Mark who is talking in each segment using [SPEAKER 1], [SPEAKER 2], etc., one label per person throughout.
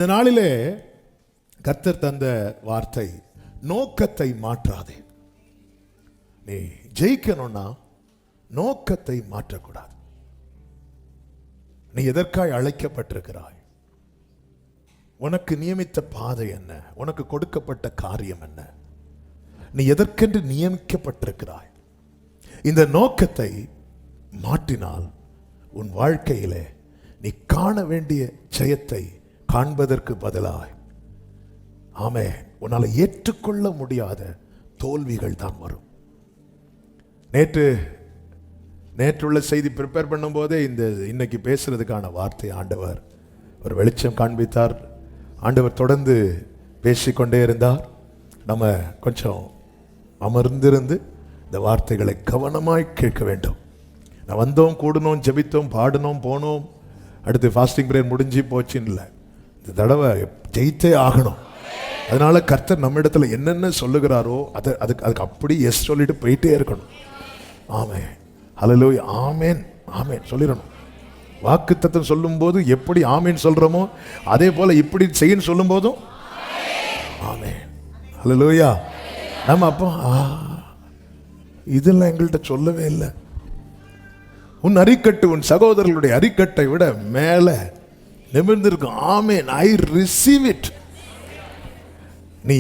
[SPEAKER 1] இந்த நாளிலே கர்த்தர் தந்த வார்த்தை, நோக்கத்தை மாற்றாதே. நீ ஜெயிக்கணும்னா நோக்கத்தை மாற்றக்கூடாது. நீ எதற்காய் அழைக்கப்பட்டிருக்கிறாய்? உனக்கு நியமித்த பாதை என்ன? உனக்கு கொடுக்கப்பட்ட காரியம் என்ன? நீ எதற்கென்று நியமிக்கப்பட்டிருக்கிறாய்? இந்த நோக்கத்தை மாற்றினால் உன் வாழ்க்கையிலே நீ காண வேண்டிய ஜெயத்தை காண்பதற்கு பதிலாய் உன்னால் ஏற்றுக்கொள்ள முடியாத தோல்விகள் தான் வரும். நேற்றுள்ள செய்தி ப்ரிப்பேர் பண்ணும் போதே இன்னைக்கு பேசுறதுக்கான வார்த்தை ஆண்டவர் ஒரு வெளிச்சம் காண்பித்தார். ஆண்டவர் தொடர்ந்து பேசிக்கொண்டே இருந்தார். நம்ம கொஞ்சம் அமர்ந்திருந்து இந்த வார்த்தைகளை கவனமாய் கேட்க வேண்டும். நான் வந்தோம், கூடணும், ஜெபித்தோம், பாடினோம், போனோம், அடுத்து ஃபாஸ்டிங் பிரேயர் முடிஞ்சு போச்சுன்னு இல்லை. இந்த தடவை ஜெயித்தே ஆகணும். அதனால கர்த்தர் நம்ம இடத்துல என்னென்ன சொல்லுகிறாரோ அதுக்கு அப்படி எஸ் சொல்லிட்டு போயிட்டே இருக்கணும். ஆமென், ஹல்லேலூயா, ஆமென், ஆமென் சொல்லிடணும். வாக்குத்தத்தம் சொல்லும் போது எப்படி ஆமென் சொல்றோமோ அதே போல இப்படி செய்யன்னு சொல்லும் போதும் ஆமென், ஹல்லேலூயா. நம்ம அப்போ இதெல்லாம் எங்கள்கிட்ட சொல்லவே இல்லை. உன் அரிக்கட்டு உன் சகோதரர்களுடைய அரிக்கட்டை விட மேலே நிமிர்ந்திருக்கும். ஆமென், ஐ ரிசீவ் இட். நீ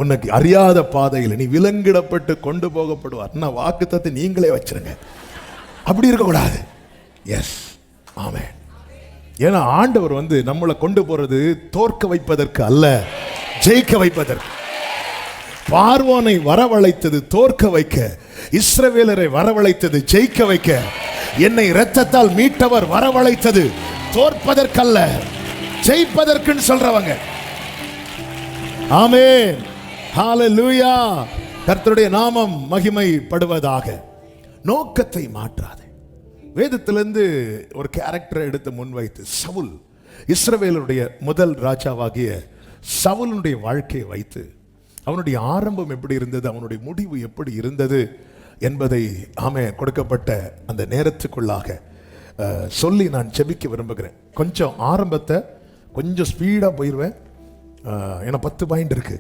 [SPEAKER 1] உனக்கு அறியாத பாதையில் நீ விலங்கிடப்பட்டு கொண்டு போகப்படுவார். வாக்குத்தத்தை நீங்களே வச்சிருங்க. அப்படி இருக்கக்கூடாது. எஸ், ஆமென். ஏன்னா ஆண்டவர் நம்மளை கொண்டு போறது தோற்க வைப்பதற்கு அல்ல, ஜெயிக்க வைப்பதற்கு. பார்வோனை வரவழைத்தது தோற்க வைக்க, இஸ்ரவேலரை வரவழைத்தது ஜெயிக்க வைக்க. என்னை இரத்தத்தால் மீட்டவர் வரவழைத்தது தோற்பதற்கல்ல, ஜெயிப்பதற்குன்னு சொல்றவங்க. ஆமென், ஹல்லேலூயா. கர்த்தருடைய நாமம் மகிமைப்படுவதாக. நோக்கத்தை மாற்றாதே. வேதத்திலிருந்து ஒரு கேரக்டரை எடுத்து முன்வைத்து சவுல், இஸ்ரவேலுடைய முதல் ராஜாவாகிய சவுலுடைய வாழ்க்கையை வைத்து அவனுடைய ஆரம்பம் எப்படி இருந்தது, அவனுடைய முடிவு எப்படி இருந்தது என்பதை கொடுக்கப்பட்ட அந்த நேரத்துக்குள்ளாக சொல்லி நான் ஜெபிக்க விரும்புகிறேன். கொஞ்சம் ஆரம்பத்தை கொஞ்சம் ஸ்பீடாக போயிடுவேன். ஏன்னா 10 பாயிண்ட் இருக்கு.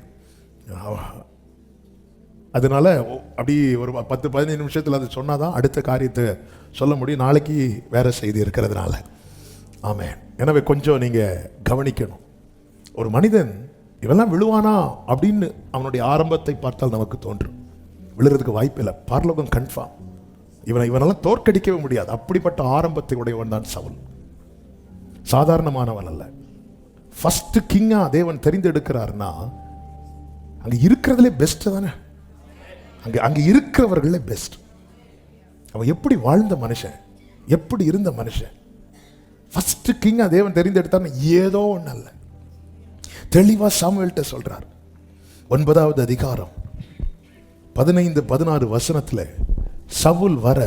[SPEAKER 1] அதனால அப்படி ஒரு 10-15 நிமிஷத்தில் அது சொன்னாதான் அடுத்த காரியத்தை சொல்ல முடியும். நாளைக்கு வேற செய்தி இருக்கிறதுனால. ஆமென். எனவே கொஞ்சம் நீங்க கவனிக்கணும். ஒரு மனிதன் இவெல்லாம் விழுவானா அப்படின்னு அவனுடைய ஆரம்பத்தை பார்த்தால் நமக்கு தோன்றும். விழுறதுக்கு வாய்ப்பு இல்லை. பரலோகம் கன்ஃபார்ம். இவனெல்லாம் தோற்கடிக்கவே முடியாது. அப்படிப்பட்ட ஆரம்பத்தை உடையவன் தான் சவுல். சாதாரணமானவன் அல்ல. ஃபர்ஸ்ட் கிங்கா தேவன் தெரிந்தெடுக்கிறார்னா அங்க இருக்கிறதுலே பெஸ்ட் தானே. அங்க இருக்கிறவர்களே பெஸ்ட். அவன் எப்படி வாழ்ந்த மனுஷன், எப்படி இருந்த மனுஷன். ஃபர்ஸ்ட் கிங்கா தேவன் தெரிந்தெடுத்தார்னா ஏதோ ஒண்ணு அல்ல. தெளிவா சாமுவேல்ட்ட சொல்றார். 9வது அதிகாரம் 15-16 வசனத்துல சவுல் வர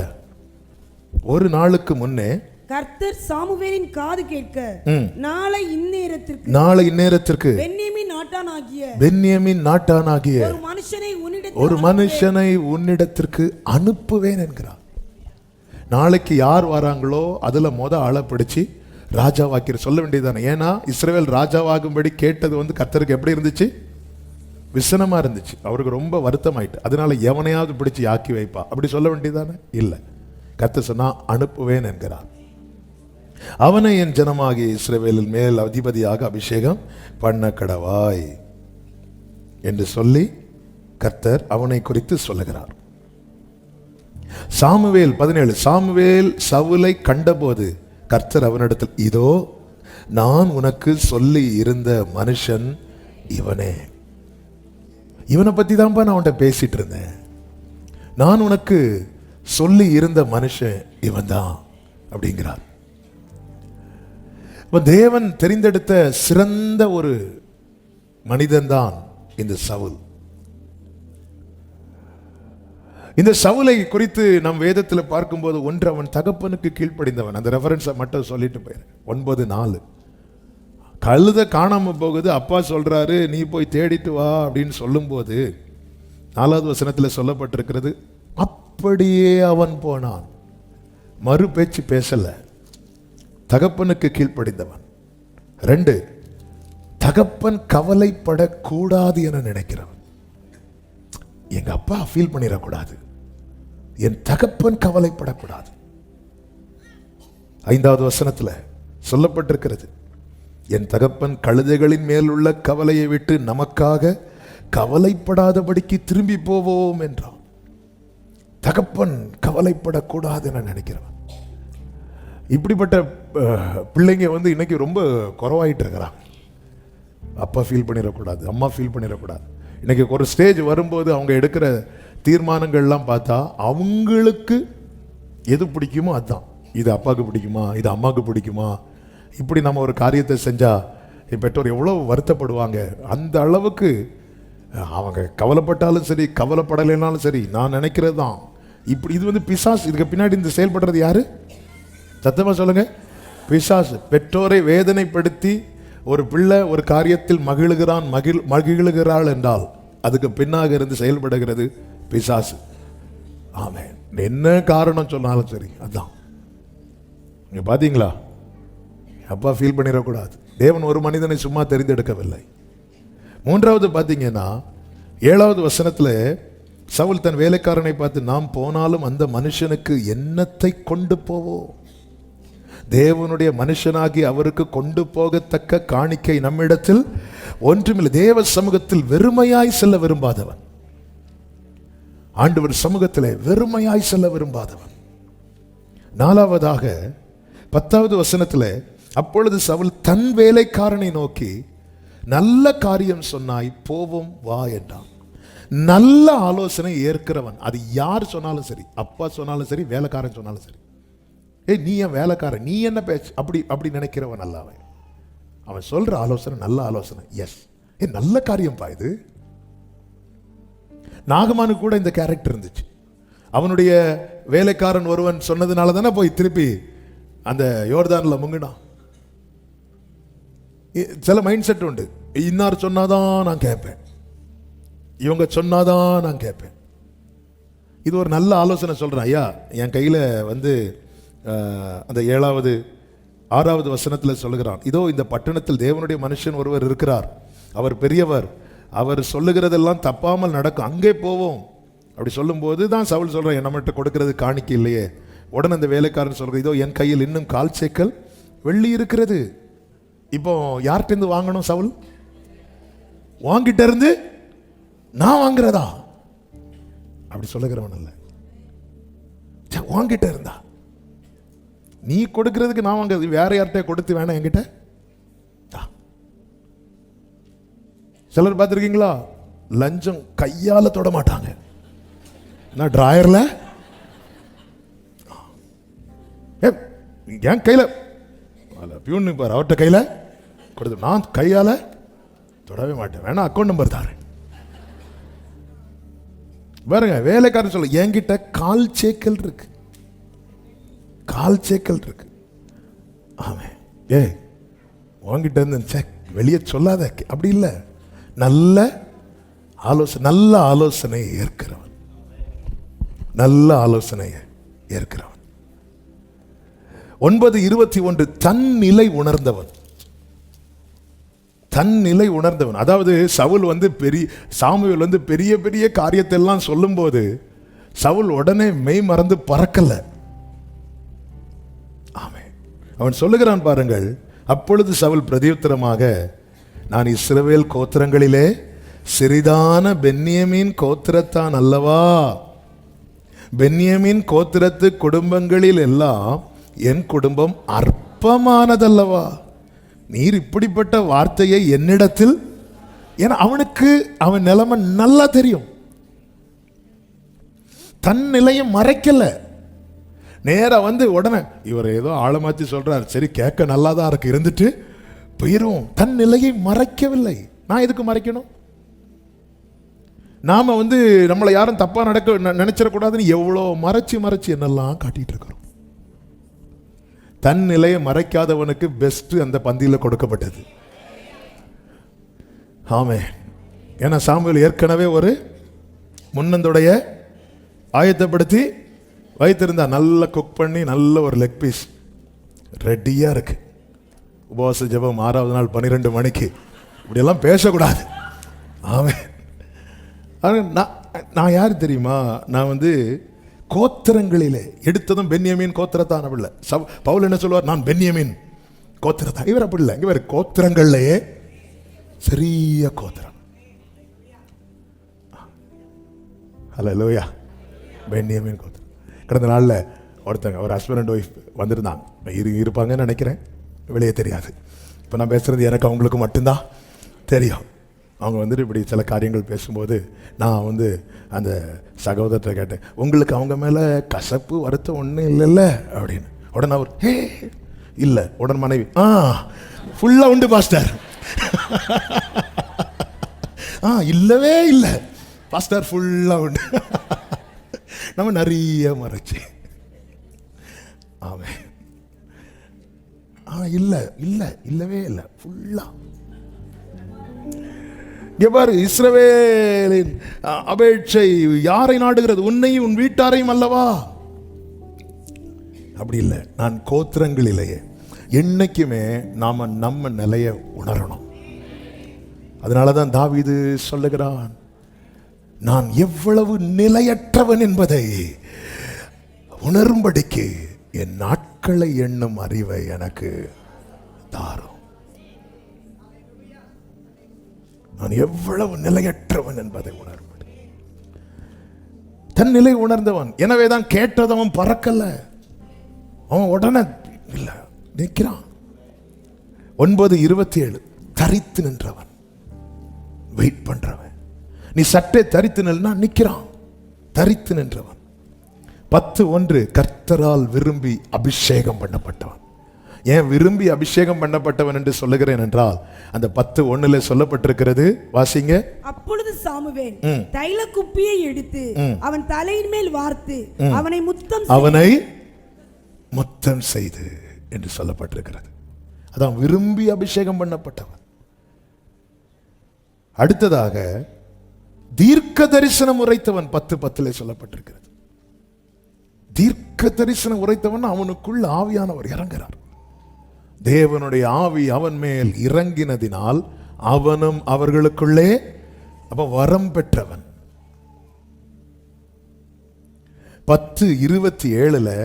[SPEAKER 1] ஒரு நாளுக்கு முன்னே
[SPEAKER 2] கர்த்தர் சாமுவேலின் காது கேட்க நாளை இந்நேரத்திற்கு பென்யமீன் நாட்டானாகிய ஒரு மனுஷனை உன்னிடத்திற்கு அனுப்புவேன் என்கிறார். நாளைக்கு யார் வராங்களோ அதுல ஆளை பிடிச்சு ராஜாவாக்கிற சொல்ல வேண்டியதானே. ஏன்னா இஸ்ரவேல் ராஜாவாகும்படி கேட்டது கர்த்தருக்கு எப்படி இருந்துச்சு? விசனமா இருந்துச்சு. அவருக்கு ரொம்ப வருத்தம் ஆயிட்டு. அதனால எவனையாவது பிடிச்சு ஆக்கி வைப்பா அப்படி சொல்ல வேண்டியதானே. இல்லை, கர்த்தர் சொன்னா அனுப்புவேன் என்கிறார். அவனை என் ஜனமாகிய இஸ்ரவேலின் மேல் அதிபதியாக அபிஷேகம் பண்ண கடவாய் என்று சொல்லி கர்த்தர் அவனை குறித்து சொல்லுகிறார். சாமுவேல் 17. சாமுவேல் சவுலை கண்டபோது கர்த்தர் அவனிடத்தில், இதோ நான் உனக்கு சொல்லி இருந்த மனுஷன் இவனே. இவனை பத்தி தான் நான் அவன்கிட்ட பேசிட்டு இருந்தேன். நான் உனக்கு சொல்லி இருந்த மனுஷன் இவன் தான் அப்படிங்கிறார். தேவன் தெரிந்தெடுத்த சிறந்த ஒரு மனிதன் தான் இந்த சவுல். இந்த சவுலை குறித்து நம் வேதத்தில் பார்க்கும்போது ஒன்று, அவன் தகப்பனுக்கு கீழ்ப்படிந்தவன். அந்த ரெஃபரன்ஸை மட்டும் சொல்லிட்டு போயிரு. 9:4 கழுத காணாம போகுது. அப்பா சொல்றாரு நீ போய் தேடிட்டு வா அப்படின்னு சொல்லும் போது 4வது வசனத்தில் சொல்லப்பட்டிருக்கிறது, அப்படியே அவன் போனான். மறு பேச்சு பேசல. தகப்பனுக்கு கீழ்ப்படிந்தவன். 2, தகப்பன் கவலைப்படக்கூடாது என நினைக்கிறவன். எங்க அப்பா ஃபீல் பண்ணிடக்கூடாது, என் தகப்பன் கவலைப்படக்கூடாது. 5வது வசனத்துல சொல்லப்பட்டிருக்கிறது, என் தகப்பன் கழுதைகளின் மேல் உள்ள கவலையை விட்டு நமக்காக கவலைப்படாதபடிக்கு திரும்பி போவோம் என்றான். தகப்பன் கவலைப்படக்கூடாது என நினைக்கிறவன். இப்படிப்பட்ட பிள்ளைங்க இன்னைக்கு ரொம்ப குறைவாயிட்டு இருக்கிறாங்க. அப்பா ஃபீல் பண்ணிடக்கூடாது, அம்மா ஃபீல் பண்ணிடக்கூடாது. இன்னைக்கு ஒரு ஸ்டேஜ் வரும்போது அவங்க எடுக்கிற தீர்மானங்கள்லாம் பார்த்தா அவங்களுக்கு எது பிடிக்குமோ அதுதான். இது அப்பாவுக்கு பிடிக்குமா, இது அம்மாவுக்கு பிடிக்குமா, இப்படி நம்ம ஒரு காரியத்தை செஞ்சா என் பெற்றோர் எவ்வளோ வருத்தப்படுவாங்க. அந்த அளவுக்கு அவங்க கவலைப்பட்டாலும் சரி கவலைப்படலைனாலும் சரி நான் நினைக்கிறது தான். இப்படி இது பிசாசு. இதுக்கு பின்னாடி இந்த செயல்படுறது யாரு? சத்தமா சொல்லுங்க, பிசாசு. பெற்றோரை வேதனைப்படுத்தி ஒரு பிள்ளை ஒரு காரியத்தில் மகிழுகிறாள் என்றால் அதுக்கு பின்னாக இருந்து செயல்படுகிறது பிசாசு. ஆமென். என்ன காரணம் சொன்னாலும் சரி அதான். நீங்க பாத்தீங்களா, அப்பா ஃபீல் பண்ணிடக்கூடாது. தேவன் ஒரு மனிதனை சும்மா தெரிந்தெடுக்கவில்லை. 3வது பார்த்தீங்கன்னா 7வது வசனத்துல சவுல் தன் வேலைக்காரனை பார்த்து, நாம் போனாலும் அந்த மனுஷனுக்கு என்னத்தை கொண்டு போவோம்? தேவனுடைய மனுஷனாகி அவருக்கு கொண்டு போகத்தக்க காணிக்கை நம்மிடத்தில் ஒன்றுமில்லை. தேவ சமூகத்தில் வெறுமையாய் செல்ல விரும்பாதவன், ஆண்டவர் சமூகத்திலே வெறுமையாய் செல்ல விரும்பாதவன். 4வதாக 10வது வசனத்தில், அப்பொழுது சவுல் தன் வேலைக்காரனை நோக்கி, நல்ல காரியம் சொன்னாய், போவோம் வா என்றான். நல்ல ஆலோசனை ஏற்கிறவன். அது யார் சொன்னாலும் சரி, அப்பா சொன்னாலும் சரி, வேலைக்காரன் சொன்னாலும் சரி, நீ என் வேலைக்காரன், நீ என்ன பேச்சு, அப்படி நினைக்கிறவன் அல்ல அவன். அவன் சொல்ற ஆலோசனை நல்ல ஆலோசனை. எஸ், நல்ல காரியம்பா இது. நாகமானு கூட இந்த கேரக்டர் இருந்துச்சு. அவனுடைய வேலைக்காரன் ஒருவன் சொன்னதுனால தானே போய் திருப்பி அந்த யோர்தான்ல முங்கினான். சில மைண்ட் செட் உண்டு, இன்னார் சொன்னாதான் நான் கேட்பேன், இவங்க சொன்னாதான் நான் கேட்பேன். இது ஒரு நல்ல ஆலோசனை சொல்றேன். ஐயா, என் கையில அந்த 7வது 6வது வசனத்தில் சொல்லுகிறான், இதோ இந்த பட்டணத்தில் தேவனுடைய மனுஷன் ஒருவர் இருக்கிறார், அவர் பெரியவர், அவர் சொல்லுகிறதெல்லாம் தப்பாமல் நடக்கும், அங்கே போவோம். அப்படி சொல்லும்போது தான் சவுல் சொல்றேன், நம்மகிட்ட கொடுக்கிறது காணிக்கை இல்லையே. உடனே அந்த வேலைக்காரன் சொல்ற, இதோ என் கையில் இன்னும் 1/4 சேக்கல் வெள்ளி இருக்கிறது. இப்போ யார்கிட்ட இருந்து வாங்கணும்? சவுல் வாங்கிட்ட இருந்து நான் வாங்குறதா? அப்படி சொல்லுகிறவன் அல்ல. வாங்கிட்ட இருந்தா நீ கொடுக்கிறதுக்கு நான் வாங்க, வேற யார்கிட்ட கொடுத்து வேணாம் என்கிட்ட. சிலர் பார்த்துருக்கீங்களா, லஞ்சம் கையால தொட மாட்டாங்க, நான் டிராயர்ல என் கையில பியூன் பாரு, அவர்கிட்ட கையில கொடுத்து நான் கையால தொடவே மாட்டேன், வேணா அக்கௌண்ட் நம்பர் தாரு. பாருங்க, வேலைக்காரன் சொல்ல, என்கிட்ட 1/4 சேக்கல் இருக்கு, 1/4 சேக்கல் இருக்கு. ஆமாம், உங்ககிட்ட இருந்து வெளியே சொல்லாத, அப்படி இல்லை. நல்ல ஆலோசனை ஏற்கிறவன், நல்ல ஆலோசனையை ஏற்கிறவன். 9:21, தன் நிலை உணர்ந்தவன். தன் நிலை உணர்ந்தவன். அதாவது சவுல் சாமுவேல் பெரிய பெரிய காரியத்தை எல்லாம் சொல்லும் போது சவுல் உடனே மெய் மறந்து பறக்கல. ஆமே, அவன் சொல்லுகிறான் பாருங்கள், அப்பொழுது சவுல் பிரதியுத்தரமாக, நான் இஸ்ரவேல் கோத்திரங்களிலே சிறிதான பென்யமீன் கோத்திரத்தான் அல்லவா? பென்யமீன் கோத்திரத்து குடும்பங்களில் எல்லாம் என் குடும்பம் அற்பமானதல்லவா? நீர் இப்படிப்பட்ட வார்த்தையை என்னிடத்தில், ஏன்னா அவனுக்கு அவன் நிலைமை நல்லா தெரியும். தன் நிலையை மறைக்கல. நேரா உடனே இவர் ஏதோ ஆழமாத்தி சொல்றார், சரி கேட்க நல்லா தான் இருக்கு, இருந்துட்டு போயிரும். தன் நிலையை மறைக்கவில்லை. நான் எதுக்கு மறைக்கணும்? நாம நம்மளை யாரும் தப்பா நினைச்சிடக்கூடாதுன்னு எவ்வளோ மறைச்சு என்னெல்லாம் காட்டிட்டு இருக்கிறோம். தன் நிலையை மறைக்காதவனுக்கு பெஸ்ட் அந்த பந்தியில் கொடுக்கப்பட்டது. ஆமே, ஏன்னா சாமுவேல் ஏற்கனவே ஒரு முன்னந்தோடைய ஆயத்தப்படுத்தி வைத்திருந்தா, நல்ல குக் பண்ணி நல்ல ஒரு லெக் பீஸ் ரெடியா இருக்கு. உபவாச ஜெபம் 6வது நாள் 12 மணிக்கு இப்படியெல்லாம் பேசக்கூடாது. ஆமென். நான் யார் தெரியுமா? நான் கோத்திரங்களிலே எடுத்ததும் பென்யமீன் கோத்திரத்தான பிள்ளை. பவுல் என்ன சொல்லுவார்? நான் பென்யமீன் கோத்திரத்தான். இவர் அப்படி இல்லை. இவர் கோத்திரங்கள்லயே சிறிய கோத்திரம். ஹல்லேலூயா. பென்யமீன் கோத்திரம். கடந்த நாளில் ஒருத்தங்க ஒரு ஹஸ்பண்ட் அண்ட் ஒய்ஃப் வந்திருந்தாங்க. இருப்பாங்கன்னு நினைக்கிறேன், வெளியே தெரியாது. இப்போ நான் பேசுகிறது எனக்கு அவங்களுக்கு மட்டும்தான் தெரியும். அவங்க இப்படி சில காரியங்கள் பேசும்போது நான் அந்த சகோதரத்தை கேட்டேன், உங்களுக்கு அவங்க மேலே கசப்பு வருத்தம் ஒன்றும் இல்லைல்ல அப்படின்னு. உடனே அவர் ஹே இல்லை. உடன் மனைவி ஃபுல்லாக உண்டு பாஸ்டர். இல்லவே இல்லை பாஸ்டர், ஃபுல்லாக உண்டு. நம்ம நிறைய மறைச்சு ஆமே இல்லை இல்லை இல்லவே இல்லை ஃபுல்லா. பாரு, இஸ்ரவேலின் அபேட்சை யாரை நாடுகிறது? உன்னையும் உன் வீட்டாரையும் அல்லவா? அப்படி இல்லை. நான் கோத்திரங்களிலேயே என்னைக்குமே நாம நம்ம நிலையை உணரணும். அதனாலதான் தாவீது சொல்லுகிறான், நான் எவ்வளவு நிலையற்றவன் என்பதை உணரும்படிக்கு என் நாட்களை எண்ணும் அறிவை எனக்கு தாரும். நான் எவ்வளவு நிலையற்றவன் என்பதை உணரும்படி. தன் நிலை உணர்ந்தவன். எனவேதான் கேட்டதவன் பறக்கல, அவன் உடனே இல்ல நிற்கிறான். 9:27 தரித்து நின்றவன், வெயிட் பண்றவன். நீ சற்றே தரித்து நின்னா நிற்கிறான். தரித்து நின்றவன். 10:1 கர்த்தரால் விரும்பி அபிஷேகம் பண்ணப்பட்டவன். ஏன் விரும்பி அபிஷேகம் பண்ணப்பட்டவன் என்று சொல்லுகிறேன் என்றால், அந்த 10:1 சொல்லப்பட்டிருக்கிறது, வாசிங்க.
[SPEAKER 3] அப்பொழுது சாமுவேல் தைல குப்பியை எடுத்து அவன் தலையின் மேல் வார்த்து அவனை முத்தம் செய்து என்று சொல்லப்பட்டிருக்கிறது. அதான் விரும்பி அபிஷேகம் பண்ணப்பட்டவன். அடுத்ததாக தீர்க்க தரிசனம் உரைத்தவன் 10:10 சொல்லப்பட்டிருக்கிறது. தீர்க்க தரிசனம் உரைத்தவன் அவனுக்குள் ஆவியானவர் இறங்குகிறார். தேவனுடைய ஆவி அவன் மேல் இறங்கினதினால் அவனும் அவர்களுக்குள்ளே வரம் பெற்றவன். 10:27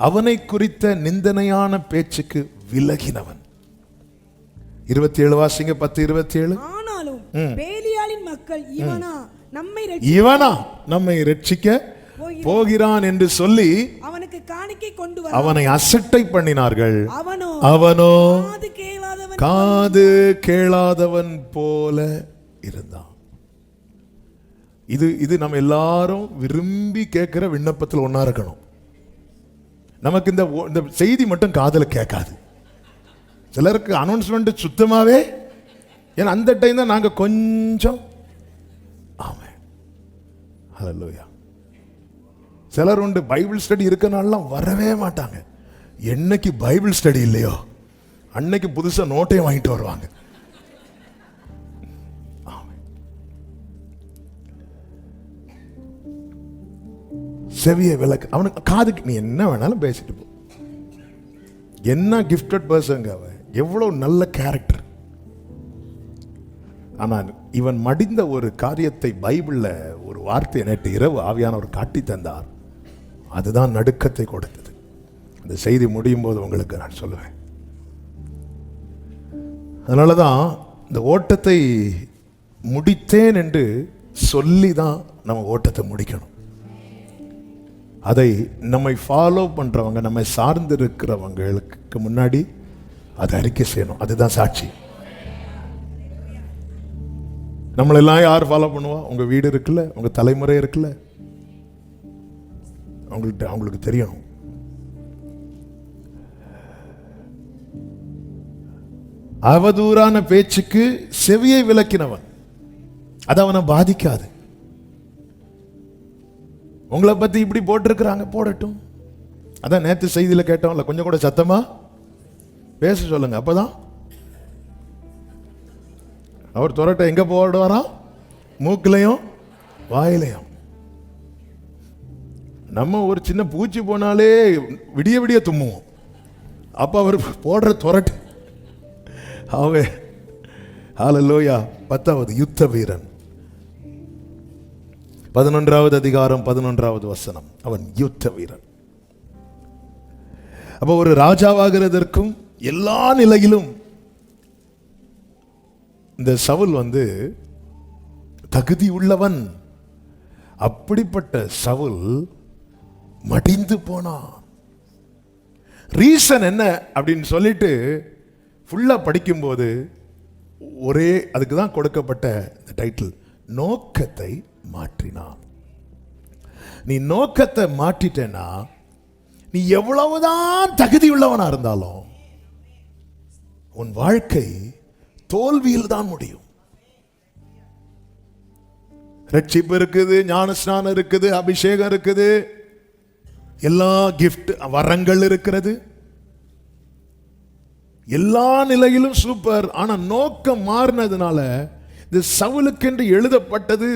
[SPEAKER 3] அவனை குறித்த நிந்தனையான பேச்சுக்கு விலகினவன். 27 வாசிங்க. 10:27 ஆனாலும் பேலியாளின் மக்கள் இவனா நம்மை ரட்சிக்க
[SPEAKER 2] போகிறான் என்று சொல்லி
[SPEAKER 3] அவனுக்கு காணிக்கை கொண்டு
[SPEAKER 2] அவனை அசட்டை பண்ணினார்கள்.
[SPEAKER 3] அவனோ
[SPEAKER 2] காது கேளாதவன் போல இருந்தான். இது நம்ம எல்லாரும் விரும்பி கேட்கிற விண்ணப்பத்தில் ஒன்னா இருக்கணும். நமக்கு இந்த செய்தி மட்டும் காதுல கேட்காது. சிலருக்கு அனௌன்ஸ்மெண்ட் சுத்தமாவே, ஏன்னா அந்த டைம் தான் நாங்க கொஞ்சம் ஆமென் ஹல்லேலூயா. சிலர் உண்டு பைபிள் ஸ்டடி இருக்கனாலாம் வரவே மாட்டாங்க. என்னைக்கு பைபிள் ஸ்டடி இல்லையோ அன்னைக்கு புதுசா நோட்டையும் வாங்கிட்டு வருவாங்க. செவிய விளக்கு அவனுக்கு காதுக்கு. நீ என்ன வேணாலும் பேசிட்டு போ. என்ன கிஃப்டட் பர்சன் அவன், எவ்வளவு நல்ல கேரக்டர். ஆனால் இவன் மடிந்த ஒரு காரியத்தை பைபிள்ல ஒரு வார்த்தை நேற்று இரவு ஆவியானவர் காட்டி தந்தார். அதுதான் நடுக்கத்தை கொடுத்தது. அந்த செய்தி முடியும் போது உங்களுக்கு நான் சொல்லுவேன். அதனாலதான் இந்த ஓட்டத்தை முடித்தேன் என்று சொல்லி தான் நம்ம ஓட்டத்தை முடிக்கணும். அதை நம்மை ஃபாலோ பண்றவங்க, நம்மை சார்ந்து இருக்கிறவங்களுக்கு முன்னாடி அதை அறிக்கை செய்யணும். அதுதான் சாட்சி. நம்மளெல்லாம் யார் ஃபாலோ பண்ணுவா? உங்க வீடு இருக்குல்ல, உங்க தலைமுறை இருக்குல்ல, அவங்களுக்கு தெரியணும். அவதூறான பேச்சுக்கு செவியை விலக்கினவன், அது அவனை பாதிக்காது. உங்களை பத்தி இப்படி போட்டிருக்கிறாங்க, போடட்டும். அதான் நேற்று செய்தியில கேட்டோம்ல, கொஞ்சம் கூட சத்தமா பேச சொல்லுங்க. அப்பதான் அவர் துரட்ட எங்க போடுவாராம்? மூக்கிலையும் வாயிலையும். நம்ம ஒரு சின்ன பூச்சி போனாலே விடிய விடிய தும்முவோம். அப்ப அவர் போடுற துரட்டு
[SPEAKER 1] ஹல்லேலூயா. 10வது யுத்த வீரன். 11வது அதிகாரம் 11வது வசனம். அவன் யுத்த வீரன். அப்போ ஒரு ராஜாவாகிறதற்கும் எல்லா நிலையிலும் இந்த சவுல் தகுதி உள்ளவன். அப்படிப்பட்ட சவுல் மடிந்து போனான். ரீசன் என்ன அப்படின்னு சொல்லிட்டு ஃபுல்லா படிக்கும்போது ஒரே அதுக்கு தான் கொடுக்கப்பட்ட டைட்டில், நோக்கத்தை மாற்றினான். நீ நோக்கத்தை மாற்றிட்டேன்னா நீ எவ்வளவுதான் தகுதி உள்ளவனா இருந்தாலும் உன் வாழ்க்கை தோல்வியில் தான் முடியும். ரட்சிப்பு இருக்குது, ஞானஸ்நானம் இருக்குது, அபிஷேகம் இருக்குது, எல்லா கிஃப்ட் வரங்கள் இருக்கிறது, எல்லா நிலையிலும் சூப்பர். ஆனா நோக்கம் மாறினதுனால இந்த சவுலுக்கென்று எழுதப்பட்டது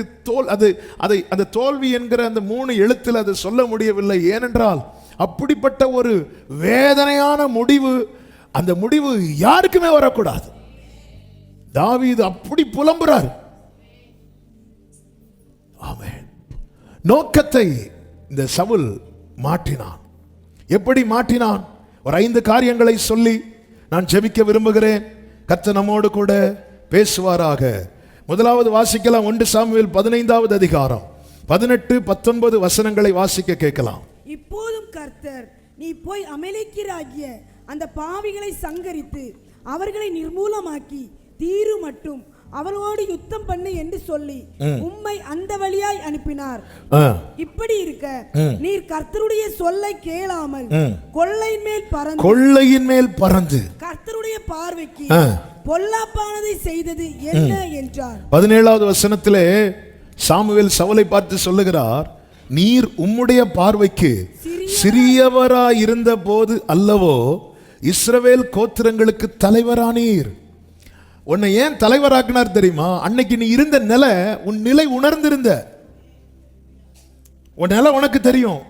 [SPEAKER 1] அந்த தோல்வி என்கிற அந்த 3 எழுத்தில் அதை சொல்ல முடியவில்லை. ஏனென்றால் அப்படிப்பட்ட ஒரு வேதனையான முடிவு, அந்த முடிவு யாருக்குமே வரக்கூடாது. தாவீது அப்படி புலம்புறார். ஆமென். நோக்கத்தை இந்த சவுல் மாற்றினான். எப்படி மாற்றினான்? ஒரு 5 காரியங்களை சொல்லி நான் ஜெபிக்க விரும்புகிறேன். கர்த்தர் நம்மோடு கூட பேசுவாராக. முதலாவது வாசிக்கலாம். 1 சாமுவேல் 15வது அதிகாரம் 18, 19 வசனங்களை வாசிக்க கேட்கலாம்.
[SPEAKER 3] இப்போதும் கர்த்தர், நீ போய் அமலேக்கியராகிய அந்த பாவிகளை சங்கரித்து அவர்களை நிர்மூலமாக்கி தீரு மட்டும் அவளோடு யுத்தம் பண்ணு என்று சொல்லி உம்மை அந்த வழியாய் அனுப்பினார். இப்படி இருக்க நீர் கர்த்தருடைய சொல்லை கேளாமல் கொள்ளையின் மேல் பறந்து கர்த்தருடைய பார்வைக்கு பொல்லாப்பானதை செய்தது என்ன என்றார்.
[SPEAKER 1] 17வது வசனத்திலே சாமுவேல் சவுலை பார்த்து சொல்லுகிறார், நீர் உம்முடைய பார்வைக்கு சிறியவராய் இருந்த போது அல்லவோ இஸ்ரவேல் கோத்திரங்களுக்கு தலைவரானீர். உன்னை ஏன் தலைவராக்கினார் தெரியுமா? அன்னைக்கு நீ இருந்த நிலை, உன் நிலை உணர்ந்திருந்த, உன் நிலை உனக்கு தெரியும்.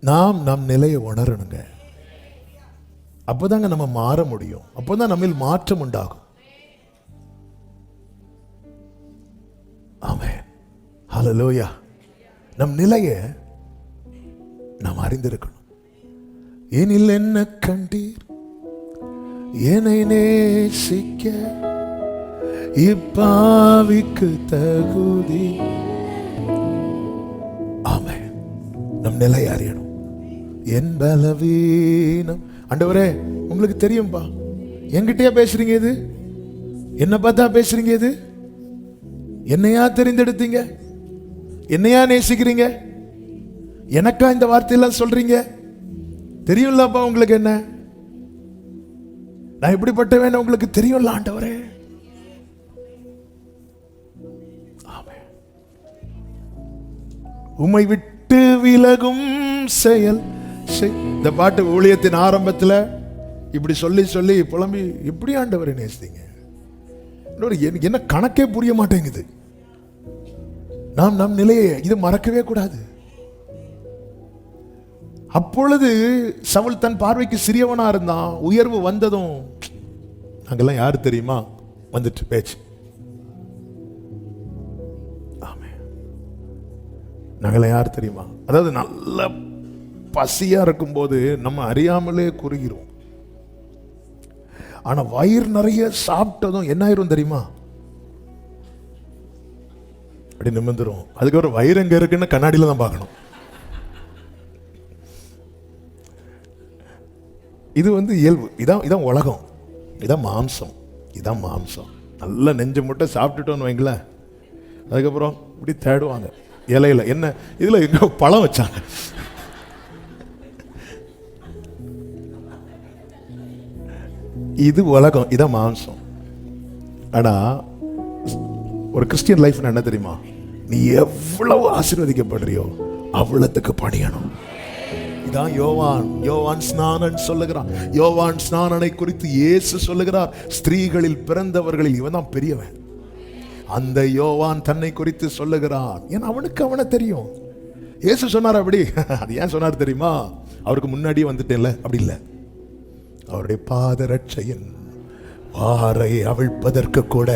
[SPEAKER 1] நாம் நம் நிலையை உணரணுங்க. அப்போதாங்க நம்ம மாற முடியும். அப்போதான் நம்மில் மாற்றம் உண்டாகும். ஆமென். ஹல்லேலூயா. நம் நிலையை நாம் அறிந்திருக்கணும். ஏனில் என்ன கண்டீர் என்னை நேசிக்க இப்பாவிக்கு தகுதி. ஆமென். நம் நிலை அறியணும். என் பலவீனம். ஆண்டவரே உங்களுக்கு தெரியும்பா, என்கிட்டயா பேசுறீங்க? இது என்ன பார்த்தா பேசுறீங்க? இது என்னையா தெரிந்தெடுத்தீங்க? என்னையா நேசிக்கிறீங்க? எனக்கா இந்த வார்த்தையெல்லாம் சொல்றீங்க? தெரியும்லப்பா உங்களுக்கு என்ன நான் எப்படிப்பட்டவன் உங்களுக்கு தெரியும்ல ஆண்டவரே. ஆமென். உம்மை விட்டு விலகும் செயல். இந்த பாட்டு ஊழியத்தின் ஆரம்பத்தில் இப்படி சொல்லி சொல்லி புலம்பி எப்படி ஆண்டவரை நேசித்தீங்க? என்ன கணக்கே புரிய மாட்டேங்குது. நாம் நம் நிலையை இது மறக்கவே கூடாது. அப்பொழுது சவுல் தன் பார்வைக்கு சிறியவனா இருந்தான். உயர்வு வந்ததும் நாங்கெல்லாம் யாரு தெரியுமா வந்துட்டு பேச்சு. ஆமென். நாங்கெல்லாம் யாரு தெரியுமா? அதாவது நல்ல பசியா இருக்கும்போது நம்ம அறியாமலே குறுகிறோம். ஆனா வயிறு நிறைய சாப்பிட்டதும் என்ன ஆயிரும் தெரியுமா? அப்படி நிமிர்ந்துரும். அதுக்கு ஒரு வயிறு எங்க இருக்குன்னு கண்ணாடியில தான் பார்க்கணும். இது இயல்பு. இதான் உலகம். இதான் மாம்சம். இதான் மாம்சம். நல்லா நெஞ்சு முட்டை சாப்பிட்டுட்டோன்னு வைங்களேன், அதுக்கப்புறம் இப்படி தேடுவாங்க இலையில என்ன இதுல எங்க பழம் வச்சாங்க. இது உலகம். இதான் மாம்சம். ஆனா ஒரு கிறிஸ்டியன் லைஃப் என்ன தெரியுமா? நீ எவ்வளவு ஆசீர்வதிக்கப்படுறியோ அவ்வளவுக்கு பணியணும். இதான் யோவான் ஸ்நானன் சொல்லுகிறான். யோவான் ஸ்நானனை குறித்து இயேசு சொல்லுகிறார், ஸ்திரீகளில் பிறந்தவர்களில் இவன் தான் பெரியவன். அந்த யோவான் தன்னை குறித்து சொல்லுகிறான். ஏன்னா அவனுக்கு அவனை தெரியும். இயேசு சொன்னார் அப்படி. அது ஏன் சொன்னார் தெரியுமா? அவருக்கு முன்னாடியே வந்துட்டேன்ல, அப்படி இல்லை. அவருடைய பாதரட்சையின்
[SPEAKER 2] வாரை அவிழ்ப்பதற்கு கூட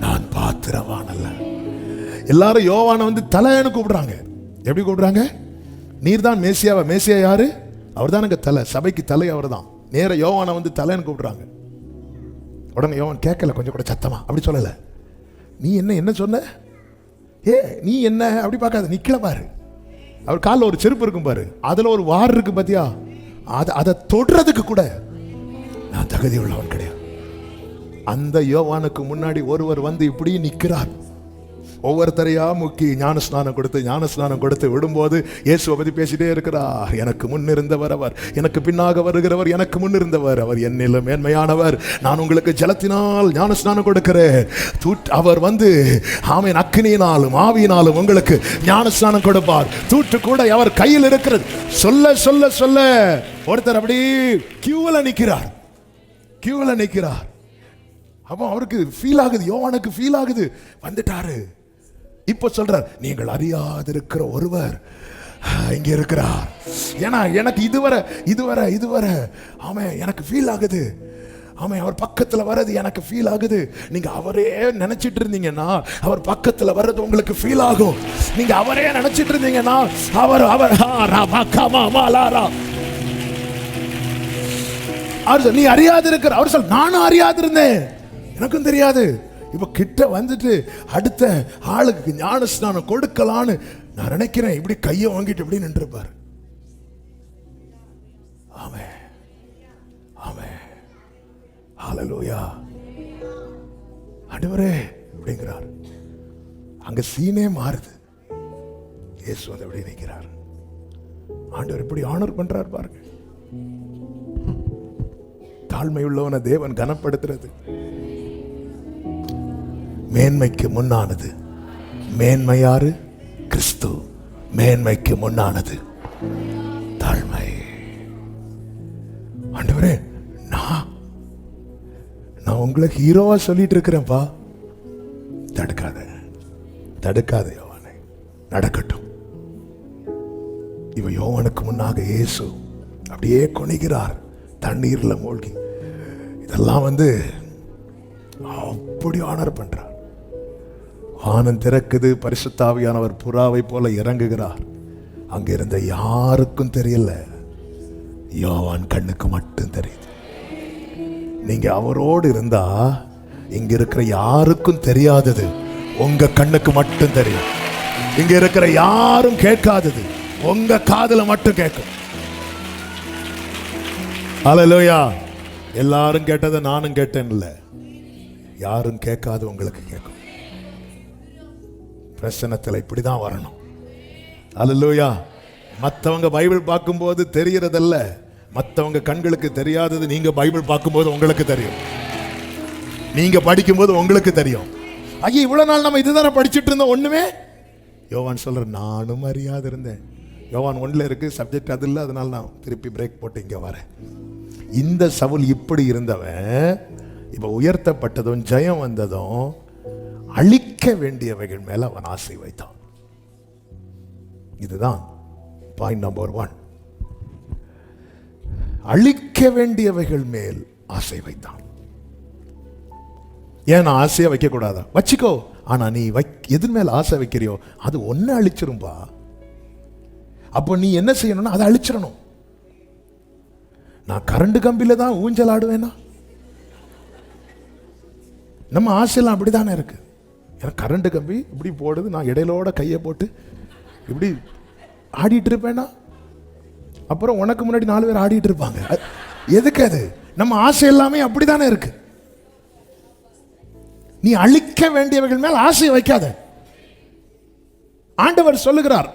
[SPEAKER 2] நான் பாத்திரவான் அல்ல. எல்லாரும் யோவானை வந்து தலைன்னு கூப்பிடுறாங்க. எப்படி கூப்பிடுறாங்க? நீர் தான் மேசியாவா? மேசியா யாரு? அவர் தான் தலை, சபைக்கு தலை அவர் தான். நேர யோவானை வந்து தலைன்னு கூப்பிடுறாங்க. உடனே யோவான் கேட்கல, கொஞ்சம் கூட சத்தமா அப்படி சொல்லல. நீ என்ன சொன்ன? நீ என்ன அப்படி பார்க்காத, நிக்கல பாரு. அவர் காலில் ஒரு செருப்பு இருக்கும் பாரு, அதுல ஒரு வார் இருக்கு பாத்தியா, அதை தொடுறதுக்கு கூட நான் தகுதி உள்ளவன் கிடையாது. அந்த யோவானுக்கு முன்னாடி ஒருவர் வந்து இப்படி நிற்கிறார். ஒவ்வொருத்தரையா முக்கி ஞானஸ்நானம் கொடுத்து விடும்போது இயேசுவை பத்தி பேசிட்டே இருக்கிறார். எனக்கு முன்னிருந்தவர் அவர், எனக்கு பின்னாக வருகிறவர் எனக்கு முன்னிருந்தவர், அவர் என்னிலும் மேன்மையானவர், நான் உங்களுக்கு ஜலத்தினால் ஞானஸ்நானம் கொடுக்கிறேன். அவர் வந்து ஆமென் அக்கினியினாலும் ஆவியினாலும் உங்களுக்கு ஞானஸ்நானம் கொடுப்பார். தூட்டு கூட அவர் கையில் இருக்கிறது. சொல்ல சொல்ல சொல்ல ஒருத்தர் அப்படி கியூவில் நிற்கிறார். அப்போ அவருக்கு ஃபீல் ஆகுது, யோவானுக்கு ஃபீல் ஆகுது, வந்துட்டாரு. இப்ப சொல்றார், நீங்கள் அறியாதிருக்கிற ஒருவர் இங்க இருக்கிறார். ஏன்னா எனக்கு இதுவரை ஆமே எனக்கு ஃபீல் ஆகுது. ஆமே அவர் பக்கத்துல வர்றது எனக்கு ஃபீல் ஆகுது. நீங்க அவரே நினைச்சிட்டு இருந்தீங்கன்னா அவர் பக்கத்துல வர்றது உங்களுக்கு ஃபீல் ஆகும். நீங்க அவரே நினைச்சிட்டு இருந்தீங்கன்னா அவர் நீ அறியாதிருக்கிற அவர் சொல், நானும் அறியாதிருந்தேன், எனக்கும் தெரியாது. இப்ப கிட்ட வந்துட்டு அடுத்த ஆளுக்கு ஞானஸ்நானம் கொடுக்கலான்னு நான் நினைக்கிறேன். இப்படி கையை வாங்கிட்டு இப்படி நின்றுப்பாரு. ஆமென் ஆமென் ஹல்லேலூயா. ஆண்டவரே அப்படிங்கிறார். அங்க சீனே மாறுது. இயேசு வந்து அப்படி நிற்கிறார். ஆண்டவர் எப்படி ஆனர் பண்றார் பாருங்க. தாழ்மை உள்ளவனை தேவன் கனப்படுத்துறது. மேன்மைக்கு முன்னானது மேன்மை யாரு? கிறிஸ்து. மேன்மைக்கு முன்னானது தாழ்மை. ஆண்டவரே நான் உங்களுக்கு ஹீரோவா சொல்லிட்டு இருக்கிறேன்ப்பா. தடுக்காத யோவானை, நடக்கட்டும். இவ யோவானுக்கு முன்னாக இயேசு அப்படியே குனிகிறார், தண்ணீர்ல மூழ்கி. இதெல்லாம் வந்து அப்படி ஆனர் பண்றார். வானம் திறக்குது, பரிசுத்த ஆவியானவர் புறாவை போல இறங்குகிறார். அங்க இருந்த யாருக்கும் தெரியல, யோவான் கண்ணுக்கு மட்டும் தெரியுது. நீங்க அவரோடு இருந்தா இங்க இருக்கிற யாருக்கும் தெரியாதது உங்க கண்ணுக்கு மட்டும் தெரியும். இங்க இருக்கிற யாரும் கேட்காதது உங்க காதுல மட்டும் கேட்கும். ஹல்லேலூயா. எல்லாரும் கேட்டதை நானும் கேட்டேன் இல்ல, யாரும் கேட்காது உங்களுக்கு கேட்கும். பிரசனத்தில் இப்படிதான் வரணும். ஹல்லேலூயா. மற்றவங்க பைபிள் பார்க்கும்போது தெரியறதல்ல, மற்றவங்க கண்களுக்கு தெரியாதது நீங்க பைபிள் பார்க்கும்போது உங்களுக்கு தெரியும், நீங்க படிக்கும்போது உங்களுக்கு தெரியும். ஐயா இவ்வளவு நாள் நம்ம இதுதானே படிச்சுட்டு இருந்தோம், ஒண்ணுமே. யோவான் சொல்ற, நானும் அறியாது இருந்தேன். யோவான் 1 இருக்கு, சப்ஜெக்ட் அது இல்லை, அதனால நான் திருப்பி பிரேக் போட்டு இங்க வரேன். இந்த சவுல் இப்படி இருந்தவன் இப்ப உயர்த்தப்பட்டதும் ஜெயம் வந்ததும் அழிக்க வேண்டியவைகள் மேல அவன் ஆசை வைத்தான். இதுதான் பாயிண்ட் நம்பர் 1. அழிக்க வேண்டியவைகள் மேல் ஆசை வைத்தான். ஏன் நான் ஆசையா வைக்க கூடாதா? வச்சுக்கோ, ஆனா நீ எது மேல ஆசை வைக்கிறியோ அது ஒன்னு அழிச்சிரும்பா. அப்ப நீ என்ன செய்யணும்னா அதை அழிச்சிடணும். நான் கரண்ட் கம்பியில தான் ஊஞ்சல் ஆடுவேனா? நம்ம ஆசையெல்லாம் அப்படித்தானே இருக்கு. எனக்கு கரண்ட் கம்பி இப்படி போடுது, நான் இடையிலோட கையை போட்டு இப்படி ஆடிட்டு இருப்பேனா? அப்புறம் உனக்கு முன்னாடி 4 பேர் ஆடிட்டு இருப்பாங்க. எதுக்கு அது? நம்ம ஆசை எல்லாமே அப்படித்தானே இருக்கு. நீ அழிக்க வேண்டியவர்கள் மேல் ஆசை வைக்காத. ஆண்டவர் சொல்லுகிறார்,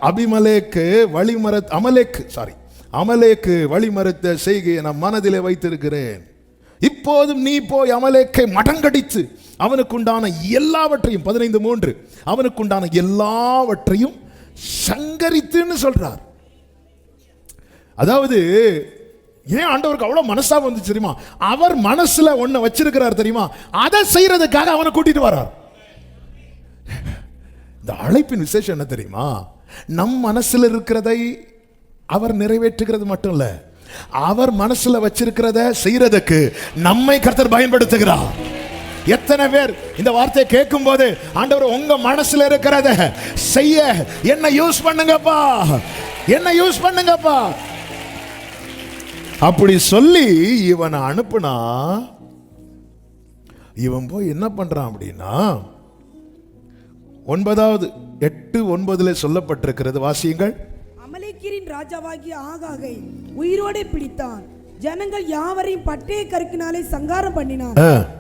[SPEAKER 2] அமலேக்கு வழிமறுத்த செய்கையை நான் மனதிலே வைத்திருக்கிறேன். இப்போதும் நீ போய் அமலேக்கை மடங்கடித்து அவனுக்குண்டான எல்லாவற்றையும் 15:3 அவனுக்குண்டான எல்லாவற்றையும் சங்கரித்துன்னு சொல்றார். அதாவது ஏன் ஆண்டவருக்கு அவ்வளவு மனசாபம் வந்துச்சு தெரியுமா? அவர் மனசுல ஒண்ணு வச்சிருக்கிறார் தெரியுமா, அதை செய்யறதுக்காக அவனை கூட்டிட்டு வர்றார். இந்த அழைப்பின் விசேஷம் என்ன தெரியுமா? நம் மனசுல இருக்கிறதை அவர் நிறைவேற்றுகிறது மட்டும் இல்ல,
[SPEAKER 1] அவர் மனசுல வச்சிருக்கிறத செய்யறதுக்கு நம்மை கர்த்தர் பயன்படுத்துகிறார். எத்தனை பேர் இந்த வார்த்தையை கேட்கும் போது ஆண்டவர் உங்க மனசுல இருக்கிறத செய்ய என்ன யூஸ் பண்ணுங்கப்பா, என்ன யூஸ் பண்ணுங்கப்பா அப்படி சொல்லி இவனை அனுப்புனா, இவன் போய் என்ன பண்றான் அப்படின்னா 8:9 சொல்லப்பட்டிருக்கிறது, வாசியுங்கள்.
[SPEAKER 3] அமலேக்கியரின் ராஜாவாகிய ஆகாகை உயிரோடே பிடித்தான், ஜனங்கள் யாவரையும் பட்டய கருக்கினாலே சங்காரம் பண்ணினான்.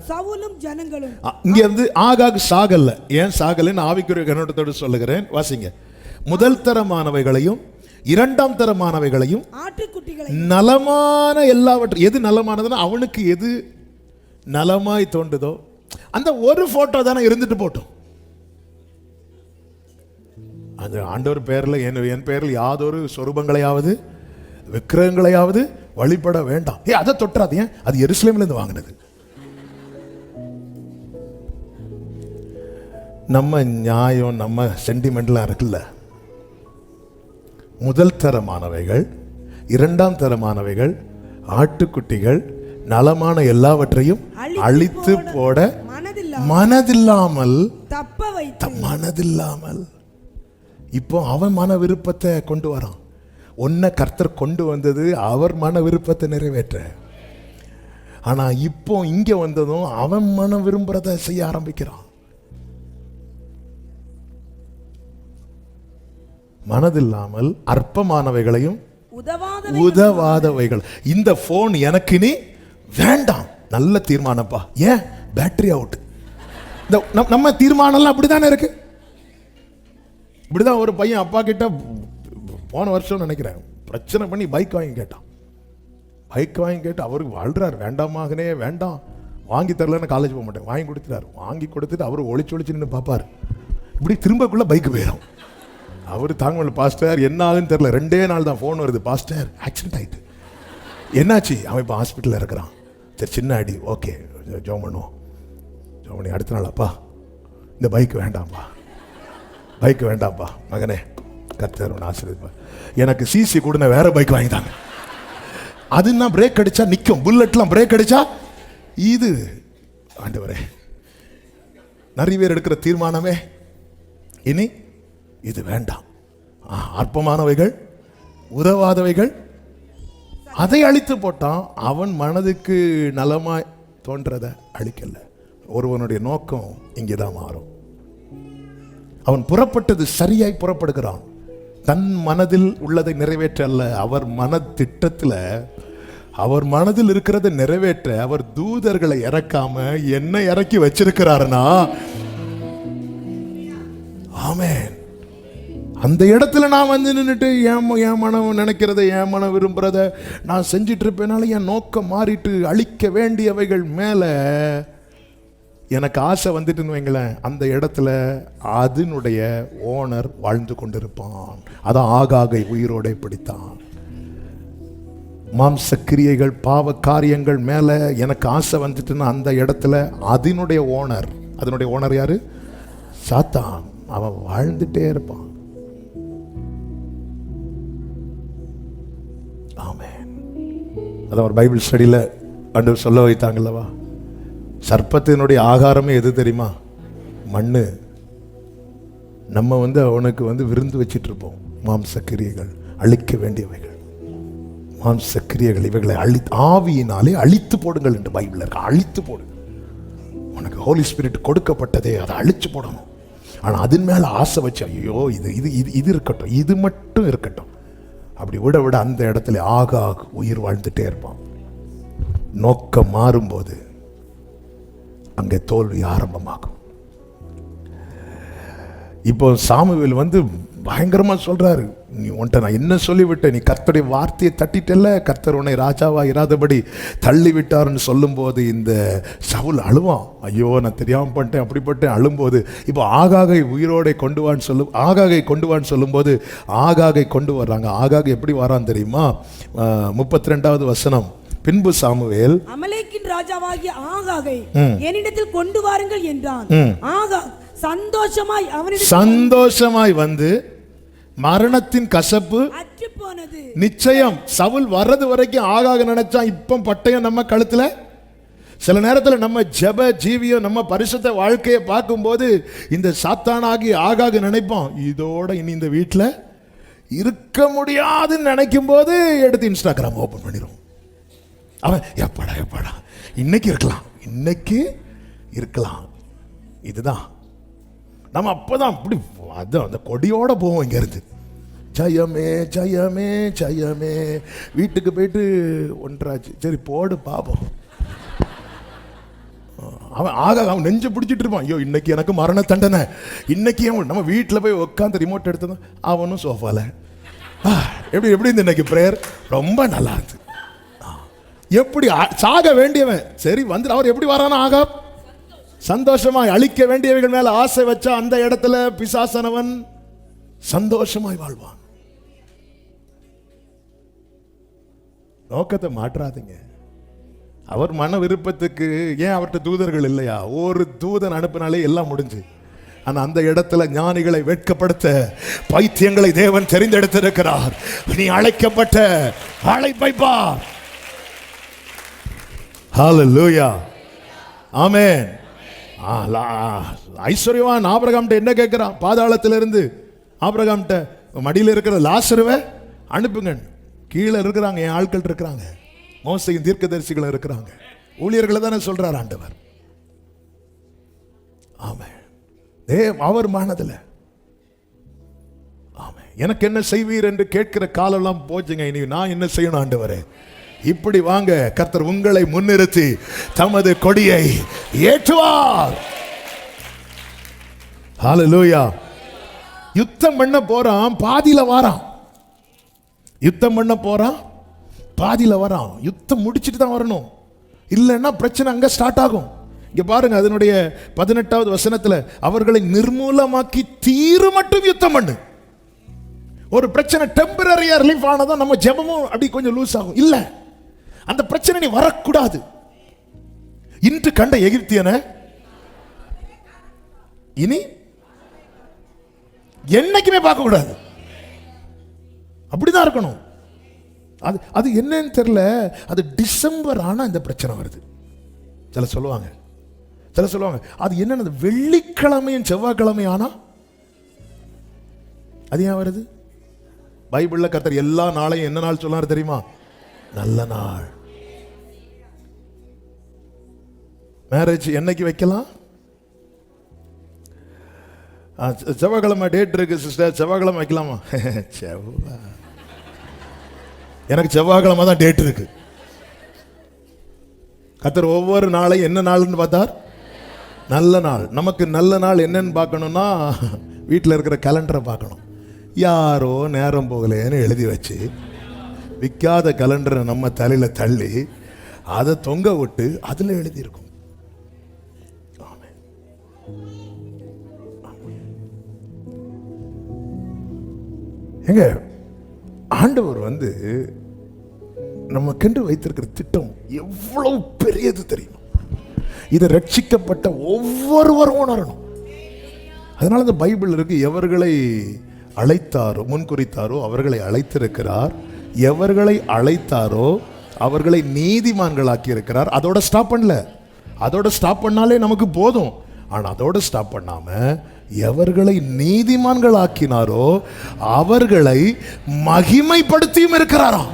[SPEAKER 3] சவுலும் ஜனங்களும்.
[SPEAKER 1] இங்க இருந்து ஆகாக் சாகல்ல. ஏன் சாகலன்னு ஆவிக்குரிய கண்ணோட்டத்தோடு சொல்லுகிறேன், வாசிங்க. முதல் தரமானவைகளையும் இரண்டாம் தரமானவைகளையும்
[SPEAKER 3] ஆட்டுக்குட்டிகளை
[SPEAKER 1] நலமான எல்லாவற்றையும், எது நலமானதுன்னா அவனுக்கு எது நலமாய் தோன்றுதோ அந்த ஒரு போட்டோ தானே இருந்துட்டு போட்டோம். அந்த ஆண்டவர் பேரில் என் பேரில் யாதொரு சொரூபங்களையாவது விக்கிரகங்களையாவது வழிபட வேண்டாம். அதை தொட்டுறாது. ஏன்? அது எருசலேம்ல இருந்து வாங்கினது. நம்ம நியாயம், நம்ம சென்டிமெண்ட்லாம் இருக்குல்ல. முதல் தரமானவைகள், இரண்டாம் தரமானவைகள், ஆட்டுக்குட்டிகள், நலமான எல்லாவற்றையும் அழித்து போட மனதில்லாமல் மனதில்லாமல். இப்போ அவன் மன விருப்பத்தை கொண்டு வரான். உன்னை கர்த்தர் கொண்டு வந்தது அவர் மன விருப்பத்தை நிறைவேற்ற. ஆனா இப்போ இங்க வந்ததும் அவன் மன விரும்புறத செய்ய ஆரம்பிக்கிறான். மனதில்லாமல் அற்பமானவைகளையும் உதவாதவைகள். இந்த போன் எனக்கு நீ வேண்டாம். நல்ல தீர்மானப்பா. ஏன்? Battery out. நம்ம தீர்மானம் அப்படித்தானே இருக்கு. இப்படிதான் ஒரு பையன் அப்பா கிட்ட போன வருஷம் நினைக்கிறேன் பிரச்சனை பண்ணி பைக் வாங்கி கேட்டான். பைக் வாங்கி கேட்டு அவருக்கு வாழ்றாரு, வேண்டாமாகனே வேண்டாம், வாங்கி தரலன்னு காலேஜ் போக மாட்டேன், வாங்கி கொடுத்துட்டாரு. வாங்கி கொடுத்துட்டு அவரு ஒளிச்சு நின்று பார்ப்பாரு. இப்படி திரும்பக்குள்ள பைக் போயிடும். அவர் தாங்க, பாஸ்டர் என்ன ஆகுன்னு தெரியல, 2 நாள் தான் ஃபோன் வருது, பாஸ்டர் ஆக்சிடென்ட் ஆயிட்டு. என்னாச்சு? அவன் இப்போ ஹாஸ்பிட்டலில் இருக்கிறான். சரி, சின்ன அடி, ஓகே ஜோம் பண்ணுவோம். ஜோம் பண்ணி அடுத்த நாள், அப்பா இந்த பைக் வேண்டாம்ப்பா, பைக் வேண்டாம்ப்பா மகனே, கர்த்தர் உன்னை ஆசீர்வதிப்பா, எனக்கு சிசி கூட வேற பைக் வாங்கிட்டாங்க. அதுன்னா பிரேக் அடிச்சா நிற்கும், புல்லட்லாம் பிரேக் அடிச்சா இது. ஆண்டவரே, நிறைய பேர் எடுக்கிற தீர்மானமே இனி இது வேண்டாம். அற்பமானவைகள், உதவாதவைகள், அதை அழித்து போட்டான். அவன் மனதுக்கு நலமாய் தோன்றதை அழிக்கல. ஒருவனுடைய நோக்கம் இங்கேதான் மாறும். அவன் புறப்பட்டது சரியாய் புறப்படுகிறான். தன் மனதில் உள்ளதை நிறைவேற்ற அல்ல, அவர் மன திட்டத்தில், அவர் மனதில் இருக்கிறதை நிறைவேற்ற அவர் தூதர்களை இறக்காம என்ன இறக்கி வச்சிருக்கிறாருன்னா, ஆமென். அந்த இடத்துல நான் வந்து நின்றுட்டு என் மனம் நினைக்கிறத, என் மனம் விரும்புறத நான் செஞ்சிட்டு இருப்பேனால என் நோக்கம் மாறிட்டு அழிக்க வேண்டியவைகள் மேல எனக்கு ஆசை வந்துட்டுன்னு வைங்களேன், அந்த இடத்துல அதனுடைய ஓனர் வாழ்ந்து கொண்டிருப்பான். அதான் ஆகாகை உயிரோட பிடித்தான். மாம்ச கிரியைகள், பாவ காரியங்கள் மேல எனக்கு ஆசை வந்துட்டுன்னா அந்த இடத்துல அதனுடைய ஓனர் யாரு? சாத்தான். அவன் வாழ்ந்துட்டே இருப்பான். ஆமென். அதான் ஒரு பைபிள் ஸ்டடியில் ஆண்டவர் சொல்ல வைத்தாங்கல்லவா, சர்ப்பத்தினுடைய ஆகாரமே எது தெரியுமா? மண்ணு. நம்ம அவனுக்கு விருந்து வச்சிட்டு இருப்போம். மாம்ச கிரியைகள், அழிக்க வேண்டியவைகள், மாம்ச கிரியைகள், இவைகளை ஆவியினாலே அழித்து போடுங்கள் என்று பைபிள் இருக்கு. அழித்து போடு. உனக்கு ஹோலி ஸ்பிரிட் கொடுக்கப்பட்டதே, அதை அழிச்சு போடணும். ஆனால் அதன் மேலே ஆசை வச்சு, ஐயோ இது இது இது இது இருக்கட்டும், இது மட்டும் இருக்கட்டும், அப்படி விட விட அந்த இடத்துல ஆகாக் உயிர் வாழ்ந்துட்டே இருப்பான். நோக்கம் மாறும்போது அங்கே தோல்வி ஆரம்பமாகும். இப்போ சாமுவேல் பயங்கரமா சொல்றாரு, நீ உன்ட்ட நான் என்ன சொல்லிவிட்டேன், நீ கர்த்தருடைய வார்த்தையை தட்டிட்டல்ல, கர்த்தர் உன்னை ராஜாவா இராதபடி தள்ளி விட்டார்னு சொல்லும் போது இந்த சவுல் அழுவான். ஐயோ நான் தெரியாம பண்ணிட்டேன், அப்படிப்பட்டேன் அழும்போது, இப்போ ஆகாகை உயிரோட கொண்டு வான்னு சொல்லும் போது ஆகாகை கொண்டு வர்றாங்க. ஆகாகை எப்படி வரான் தெரியுமா? 32வது வசனம். பின்பு சாமுவேல்
[SPEAKER 3] அமலேக்கின் ராஜாவாகிய ஆகாகை என்னிடத்தில் கொண்டு வாருங்கள் என்றான். ஆகாக் சந்தோஷமாய் வந்து மரணத்தின் கசப்பு போனது.
[SPEAKER 2] நிச்சயம் சவுல் வர்றது வரைக்கும் ஆகாக நினைச்சான். இப்ப பட்டயம் நம்ம கழுத்துல. சில நேரத்தில் நம்ம ஜெப ஜீவியம் நம்ம பரிசுத்த வாழ்க்கையை பார்க்கும்போது இந்த சாத்தானாகி ஆகாக நினைப்போம், இதோட இனி இந்த வீட்டில் இருக்க முடியாதுன்னு நினைக்கும் போது எடுத்து இன்ஸ்டாகிராம் ஓபன் பண்ணிடும். அவன் எப்படா இன்னைக்கு இருக்கலாம். இதுதான் நம்ம அப்பதான் அப்படி அந்த கொடியோட போவோம். இங்க இருந்து ஜெயமே ஜெயமே ஜெயமே. வீட்டுக்கு போயிட்டு ஒன்றாச்சு, சரி போடு பாப்போம். அவன் நெஞ்ச பிடிச்சிட்டு இருப்பான், ஐயோ இன்னைக்கு எனக்கு மரண தண்டனை, இன்னைக்கு நம்ம வீட்டில் போய் உட்காந்து ரிமோட் எடுத்ததும் அவனும் சோஃபால. எப்படி இந்த இன்னைக்கு பிரேயர் ரொம்ப நல்லா இருந்து. எப்படி சாக வேண்டியவன் சரி வந்து அவர் எப்படி வரானா ஆகா சந்தோஷமாய் அழிக்க வேண்டியவைகள் மேல ஆசை வச்சா அந்த இடத்துல பிசாசனவன் சந்தோஷமாய் வாழ்வான். நோக்கத்தை மாற்றாதீங்க. அவர் மன விருப்பத்துக்கு ஏன் அவர்கிட்ட தூதர்கள் இல்லையா? ஒரு தூதன் அனுப்பினாலே எல்லாம் முடிஞ்சு. ஆனா அந்த இடத்துல ஞானிகளை வெட்கப்படுத்த பைத்தியங்களை தேவன் தெரிந்தெடுத்திருக்கிறார். நீ அழைக்கப்பட்ட அழைப்பை பார். ஹல்லேலூயா, ஆமென். ஐஸ்வர்யவான் ஆபிரகாம்கிட்ட என்ன கேட்கிறான்? பாதாளத்திலிருந்து ஆபிரகாம்கிட்ட மடியில் இருக்கிற லாசருவை அனுப்புங்க. கீழே இருக்கிறாங்க, என் ஆட்கள் இருக்கிறாங்க, மோசையின் தீர்க்கதரிசிகள் இருக்கிறாங்க, ஊழியர்களை தானே சொல்றார் ஆண்டவர். ஆமென். அவர் மனதில் ஆமென். எனக்கு என்ன செய்வீர் என்று கேட்கிற காலெல்லாம் போச்சுங்க. இனி நான் என்ன செய்யணும் ஆண்டவரே? இப்படி வாங்க, கர்த்தர் உங்களை முன்னிறுத்தி தமது கொடியை ஏற்றுவார். ஹல்லேலூயா. யுத்தம் பண்ண போறான், பாதியில வாரான். யுத்தம் பண்ண போறான், பாதியில வரான். யுத்தம் முடிச்சிட்டு தான் வரணும், இல்லைன்னா பிரச்சனை அங்க ஸ்டார்ட் ஆகும். இங்க பாருங்க, அதனுடைய 18வது வசனத்துல அவர்களை நிர்மூலமாக்கி தீரு மட்டும் யுத்தம் பண்ணு. ஒரு பிரச்சனை டெம்பரரியா ரிலீஃப் ஆனதான் நம்ம ஜெபமும் அப்படி கொஞ்சம் லூஸ் ஆகும். இல்ல, அந்த பிரச்சனை நீ வரக்கூடாது. இன்று கண்ட எகிப்தியனை இனி என்னைக்குமே பார்க்க கூடாது. அப்படிதான் இருக்கணும். அது என்னன்னு தெரியல, அது டிசம்பர் ஆனா இந்த பிரச்சனை வருது. சில சொல்லுவாங்க அது என்னன்னு, வெள்ளிக்கிழமையும் செவ்வாய்க்கிழமை ஆனா அது ஏன் வருது? பைபிள்ல கர்த்தர் எல்லா நாளையும் என்ன நாள் சொன்னாரு தெரியுமா? நல்ல நாள். மேரேஜ் என்னைக்கு வைக்கலாம்? செவ்வாய்க்கிழமை டேட் இருக்கு சிஸ்டர், செவ்வாய்க்கிழமை வைக்கலாமா? செவ்வாய், எனக்கு செவ்வாய்க்கிழமை தான் டேட் இருக்கு. கர்த்தர் ஒவ்வொரு நாளையும் என்ன நாள்னு பார்த்தார்? நல்ல நாள். நமக்கு நல்ல நாள் என்னன்னு பார்க்கணும்னா வீட்டில் இருக்கிற கேலண்டரை பார்க்கணும். யாரோ நேரம் போகலேன்னு எழுதி வச்சு விற்காத கேலண்டரை நம்ம தலையில தள்ளி அதை தொங்க விட்டு அதுல எழுதி இருக்கும். எங்க ஆண்டவர் நமக்கென்று வைத்திருக்கிற திட்டம் எவ்வளவு பெரியது தெரியும். இதை ரட்சிக்கப்பட்ட ஒவ்வொருவரும் உணரணும். அதனால இந்த பைபிள் இருக்கு, எவர்களை அழைத்தாரோ முன்குறித்தாரோ அவர்களை அழைத்திருக்கிறார், எவர்களை அழைத்தாரோ அவர்களை நீதிமான்களாக்கி இருக்கிறார். அதோட ஸ்டாப் பண்ணல. அதோட ஸ்டாப் பண்ணாலே நமக்கு போதும். ஆனா அதோட ஸ்டாப் பண்ணாம எவர்களை நீதிமான்கள் ஆக்கினாரோ அவர்களை மகிமைப்படுத்தியும் இருக்கிறாராம்.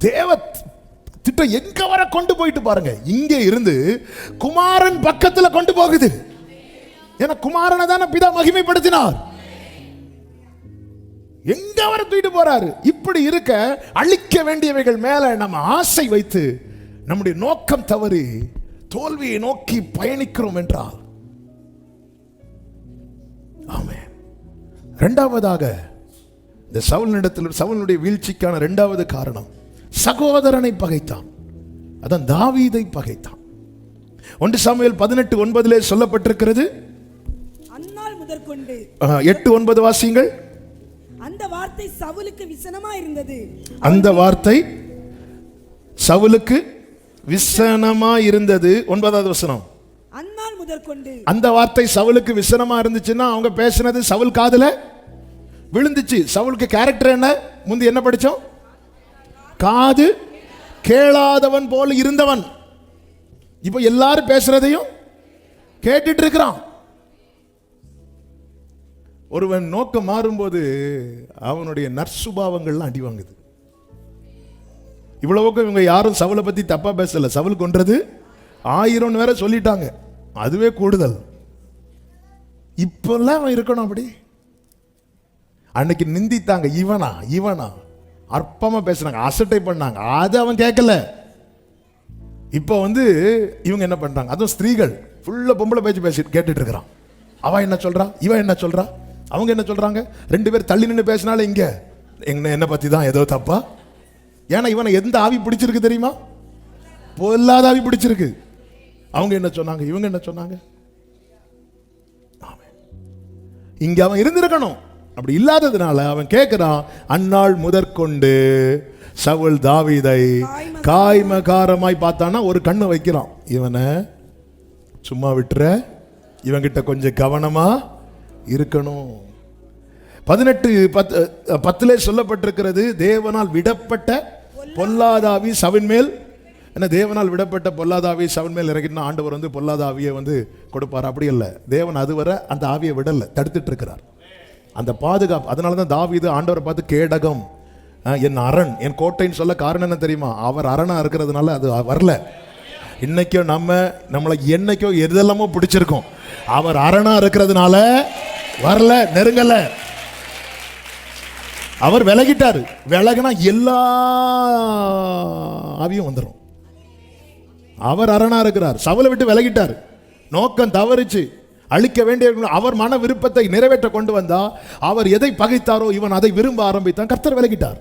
[SPEAKER 2] தேவ திட்டம் எங்க வர கொண்டு போயிட்டு பாருங்க. இங்கே இருந்து குமாரன் பக்கத்துல கொண்டு போகுது. ஏன்னா குமாரனை தானே பிதா மகிமைப்படுத்தினார். எங்க வர தூக்கிட்டு போறாரு. இப்படி இருக்க அழிக்க வேண்டியவைகள் மேல நம்ம ஆசை வைத்து நம்முடைய நோக்கம் தவறி தோல்வியை நோக்கி பயணிக்கிறோம் என்றால், ஆமென். இரண்டாவதாக இந்த சவுலுடைய வீழ்ச்சிக்கான இரண்டாவது காரணம், சகோதரனை பகைத்தான். அதான் தாவீதை பகைத்தான். 1 சாமுவேல் 18:9 சொல்லப்பட்டிருக்கிறது.
[SPEAKER 3] அந்நாள் முதற்கொண்டு
[SPEAKER 2] 8:9 வாசியுங்கள்.
[SPEAKER 3] அந்த வார்த்தை சவுலுக்கு விசனமா இருந்தது.
[SPEAKER 2] அந்த வார்த்தை சவுலுக்கு விசனமா இருந்தது. 9வது வசனம்.
[SPEAKER 3] அந்நாள் முதற்கொண்டு
[SPEAKER 2] அந்த வார்த்தை சவுலுக்கு விசனமா இருந்துச்சுன்னா அவங்க பேசினது சவுல் காதுல
[SPEAKER 1] விழுந்துச்சு. சவுலுக்கு கேரக்டர் என்ன? முந்தி என்ன படிச்சோம்? காது கேளாதவன் போல இருந்தவன். இப்போ எல்லாரும் பேசுறதையும் கேட்டுட்டு இருக்கிறான். ஒருவன் நோக்கம் மாறும்போது அவனுடைய நற்சுபாவங்கள்லாம் அடி வாங்குது. இவ்வளவுக்கும் இவங்க யாரும் சவுலை பத்தி தப்பா பேசல. சவுல் கொன்றது 1000 வேற சொல்லிட்டாங்க, அதுவே கூடுதல். இப்பெல்லாம் அவன் இருக்கணும் அப்படி. அன்னைக்கு நிந்தித்தாங்க, இவனா இவனா அற்பமா பேசுனாங்க, அசட்டை பண்ணாங்க, அது அவன் கேட்கல. இப்போ இவங்க என்ன பண்றாங்க? அதுவும் ஸ்திரீகள் ஃபுல்லா பொம்பளை பேச்சு பேசி கேட்டுட்டு இருக்கிறான். அவன் என்ன சொல்றா, இவன் என்ன சொல்றா, அவங்க என்ன சொல்றாங்க? 2 பேர் தள்ளி நின்று பேசினாலும் இங்க என்ன பத்தி தான் ஏதோ தப்பா. ஏன்னா இவனை எந்த ஆவி பிடிச்சிருக்கு தெரியுமா? பொல்லாத ஆவி பிடிச்சிருக்கு. அவங்க என்ன சொன்னாங்க, இவங்க என்ன சொன்னாங்க? இங்க அவன் இருந்திருக்கணும், அப்படி இல்லாததுனால அவன் கேட்கிறான். அந்நாள் முதற்கொண்டு சவுல் தாவீதை காய்மகாரமாய் பார்த்தானா ஒரு கண்ணு வைக்கிறான். இவனை சும்மா விட்டுற, இவங்கிட்ட கொஞ்சம் கவனமா இருக்கணும். 18:10 சொல்லப்பட்டிருக்கிறது, தேவனால் விடப்பட்ட பொல்லாதாவி சவின் மேல். என்ன தேவனால் விடப்பட்ட பொல்லாதாவி சவின் மேல் இறக்கினா ஆண்டவர் பொல்லாத ஆவியை கொடுப்பார். அப்படி இல்லை, தேவன் அதுவரை அந்த ஆவியை விடல, தடுத்துட்டு இருக்கிறார். அந்த பாதுகாப்பு. அதனால தான் தாவீது ஆண்டவரை பார்த்து கேடகம், என் அரண், என் கோட்டைன்னு சொல்ல காரணம் என்ன தெரியுமா? அவர் அரணா இருக்கிறதுனால அது வரல. இன்னைக்கோ நம்மளை என்னைக்கோ எதெல்லாமோ பிடிச்சிருக்கோம், அவர் அரணா இருக்கிறதுனால வரல, நெருங்கல. அவர் விலகிட்டாரு. விலகினா எல்லா ஆவியும் வந்துடும். அவர் அரணா இருக்கிறார். சவுலை விட்டு விலகிட்டார். நோக்கம் தவறிச்சு, அழிக்க வேண்டிய அவர் மன விருப்பத்தை நிறைவேற்ற கொண்டு வந்தா, அவர் எதை பகைத்தாரோ இவன் அதை விரும்ப ஆரம்பித்தான். கர்த்தர் விலகிட்டார்.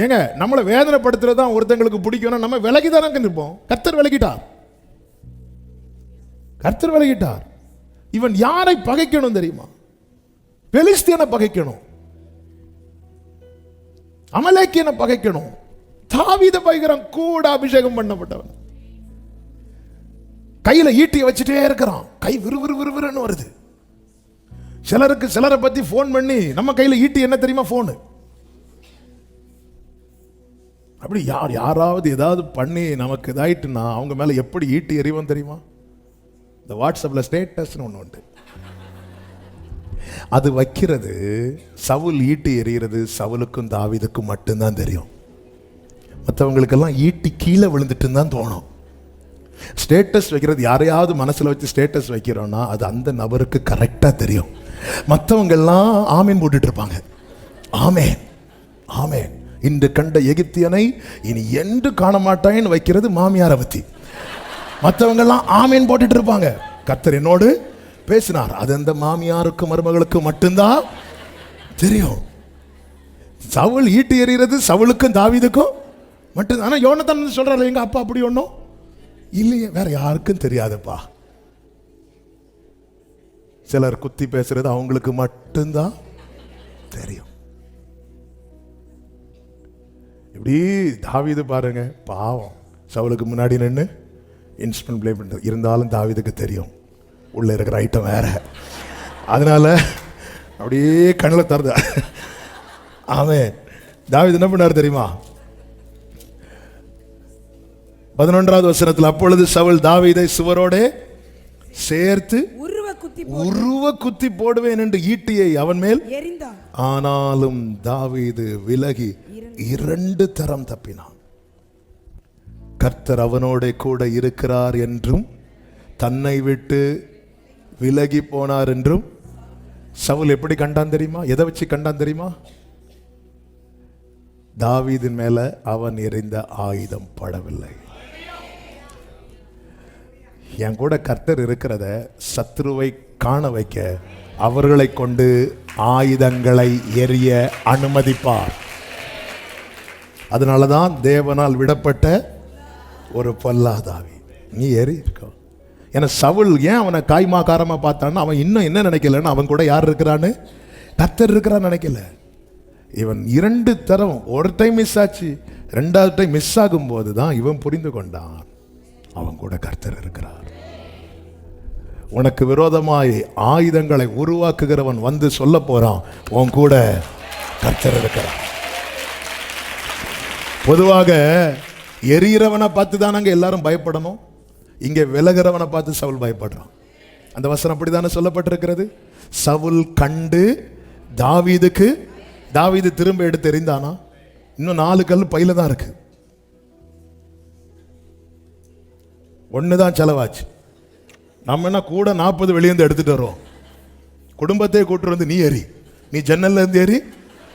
[SPEAKER 1] ஏங்க நம்மளை வேதனைப்படுத்துறதுதான் ஒருத்தங்களுக்கு பிடிக்கும்னா நம்ம விலகிதானங்க இருப்போம். கர்த்தர் விலகிட்டார். கர்த்தர் விலகிட்டார். இவன் யாரை பகைக்கணும் தெரியுமா? பெலிஸ்தியனை பகைக்கணும், அமலேக்கியனை பகைக்கணும். தாவீதை பகைக்கிறான், கூட அபிஷேகம் பண்ணப்பட்டவன். கையில ஈட்டியை வச்சுட்டே இருக்கிறான், கை விறுவிறுன்னு வருது. சிலரை பத்தி போன் பண்ணி, நம்ம கையில ஈட்டி என்ன தெரியுமா? போனு. அப்படி யாராவது ஏதாவது பண்ணி நமக்கு இதாயிட்டுனா அவங்க மேல எப்படி ஈட்டி எறிவோம் தெரியுமா? இந்த வாட்ஸ்அப்ல ஸ்டேட்டஸ்னு ஒன்று உண்டு, அது வைக்கிறது. சவுல் ஈட்டி எறிகிறது சவுலுக்கும் தாவீதுக்கும் மட்டும்தான் தெரியும். மற்றவங்களுக்கெல்லாம் ஈட்டி கீழே விழுந்துட்டுன்னு தான் தோணும். ஸ்டேட்டஸ் வைக்கிறது, யாரையாவது மனசில் வச்சு ஸ்டேட்டஸ் வைக்கிறோன்னா அது அந்த நபருக்கு கரெக்டாக தெரியும். மற்றவங்கெல்லாம் ஆமீன் போட்டுட்டு இருப்பாங்க. ஆமேன் ஆமேன், இன்று கண்ட எகிப்தியனை இனி என்று காண மாட்டான்னு வைக்கிறது மாமியாரை பற்றி. மற்றவங்கெல்லாம் ஆமீன் போட்டுட்டு இருப்பாங்க. கர்த்தர் என்னோடு பேசினார், அது அந்த மாமியாருக்கும் மருமகளுக்கும் மட்டும்தான் தெரியும். சவுல் ஈட்டி எறிகிறது சவுலுக்கும் தாவீதுக்கும் மட்டும். ஆனால் யோனத்தான் சொல்றாரு, எங்க அப்பா அப்படி ஒன்றும் இல்லையே, வேற யாருக்கும் தெரியாதுப்பா. சிலர் குத்தி பேசுறது அவங்களுக்கு மட்டும்தான் தெரியும். இப்படி தாவீது பாருங்க, பாவம் சவுலுக்கு முன்னாடி நின்று இன்ஸ்ட்ருமெண்ட் பிளே பண்ணுறது. இருந்தாலும் தாவீதுக்கு தெரியும் உள்ள இருக்கிற ஐட்டம் வேற. அதனால அப்படியே கண்ணில் தருது. அவன் தாவீது என்ன பண்ணார் தெரியுமா? 11வது வசனத்தில், அப்பொழுது சவுல் தாவீதை சுவரோட சேர்த்து உருவ குத்தி போடுவேன் என்று ஈட்டியை அவன் மேல் எறிந்தான். ஆனாலும் தாவீது விலகி 2 தரம் தப்பினான். கர்த்தர் அவனோட கூட இருக்கிறார் என்றும் தன்னை விட்டு விலகி போனார் என்றும் சவுல் எப்படி கண்டான் தெரியுமா? எதை வச்சு கண்டான் தெரியுமா? தாவீதின் மேல அவன் எறிந்த ஆயுதம் படவில்லை. என் கூட கர்த்தர் இருக்கிறத சத்ருவை காண வைக்க அவர்களை கொண்டு ஆயுதங்களை எறிய அனுமதிப்பார். அதனாலதான் தேவனால் விடப்பட்ட ஒரு பொல்லாதாவி நீ ஏறி இருக்க. ஏன்னா சவுல் ஏன் அவனை காய்மா காரமா பார்த்தான்னு அவன் இன்னும் என்ன நினைக்கலன்னு, அவன் கூட யார் இருக்கிறான்னு? கர்த்தர் இருக்கிறான்னு நினைக்கல. இவன் 2 தரம், ஒரு டைம் மிஸ் ஆச்சு, 2வது டைம் மிஸ் ஆகும் போது தான் இவன் புரிந்து கொண்டான் அவன் கூட கர்த்தர் இருக்கிறார். உனக்கு விரோதமாய் ஆயுதங்களை உருவாக்குகிறவன் வந்து சொல்ல போறான், உன் கூட கர்த்தர் இருக்கிறார். பொதுவாக எரிகிறவனை பார்த்து தான் நாங்கள் எல்லாரும் பயப்படணும். இங்கே விலகிறவனை பார்த்து சவுல் பயப்படுறான். அந்த வசனம் அப்படித்தானே சொல்லப்பட்டிருக்கிறது. சவுல் கண்டு தாவீது திரும்ப எடுத்து எறிந்தானா? இன்னும் 4 கல் பையில தான் இருக்கு. ஒண்ணுதான் செலவாச்சு. நம்ம என்ன கூட 40 வெளியேந்து எடுத்துட்டு வரோம். குடும்பத்தை கூட்டு வந்து நீ ஏறி, நீ ஜன்னல்ல இருந்து ஏறி,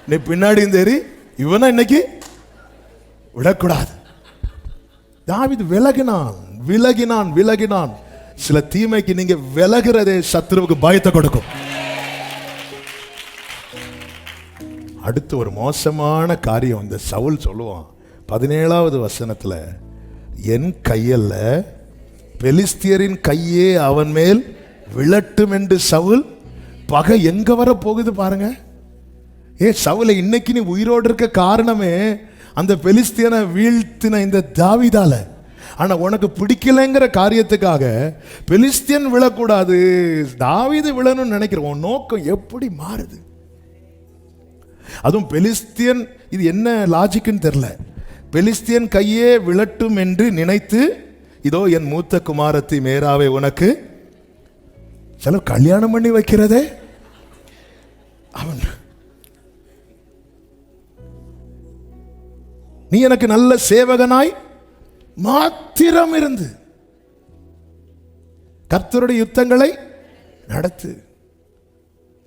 [SPEAKER 1] நீ பின்னாடி இருந்து ஏறி, இவனா இன்னைக்கு விடக்கூடாது. தாவீது விலகினான். சில தீமைக்கு நீங்க விலகிறதே சத்துருவுக்கு பயத்தை கொடுக்கும். அடுத்து ஒரு மோசமான காரியம் இந்த சவுல் சொல்லுவான் 17வது வசனத்துல, என் கையல்ல பெலிஸ்தியரின் கையே அவன் மேல் விழட்டும் என்று சவுல். பகை எங்க வர போகுது பாருங்க. சவுலை இன்னைக்கு நீ உயிரோடு இருக்க காரணமே அந்த பெலிஸ்தியனை வீழ்த்தின இந்த தாவீதால. ஆனா உனக்கு பிடிக்கலைங்கிற காரியத்துக்காக பெலிஸ்தியன் விழக்கூடாது, தாவீது விழணும்னு நினைக்கிற உன் நோக்கம் எப்படி மாறுது? அதுவும் பெலிஸ்தியன், இது என்ன லாஜிக்னு தெரியல. பெலிஸ்தியன் கையே விழட்டும் என்று நினைத்து, இதோ என் மூத்த குமாரத்தி மேராவை உனக்கு சிலர் கல்யாணம் பண்ணி வைக்கிறதே. அவன் நீ எனக்கு நல்ல சேவகனாய் மாத்திரம் இருந்து கர்த்தருடைய யுத்தங்களை நடத்து.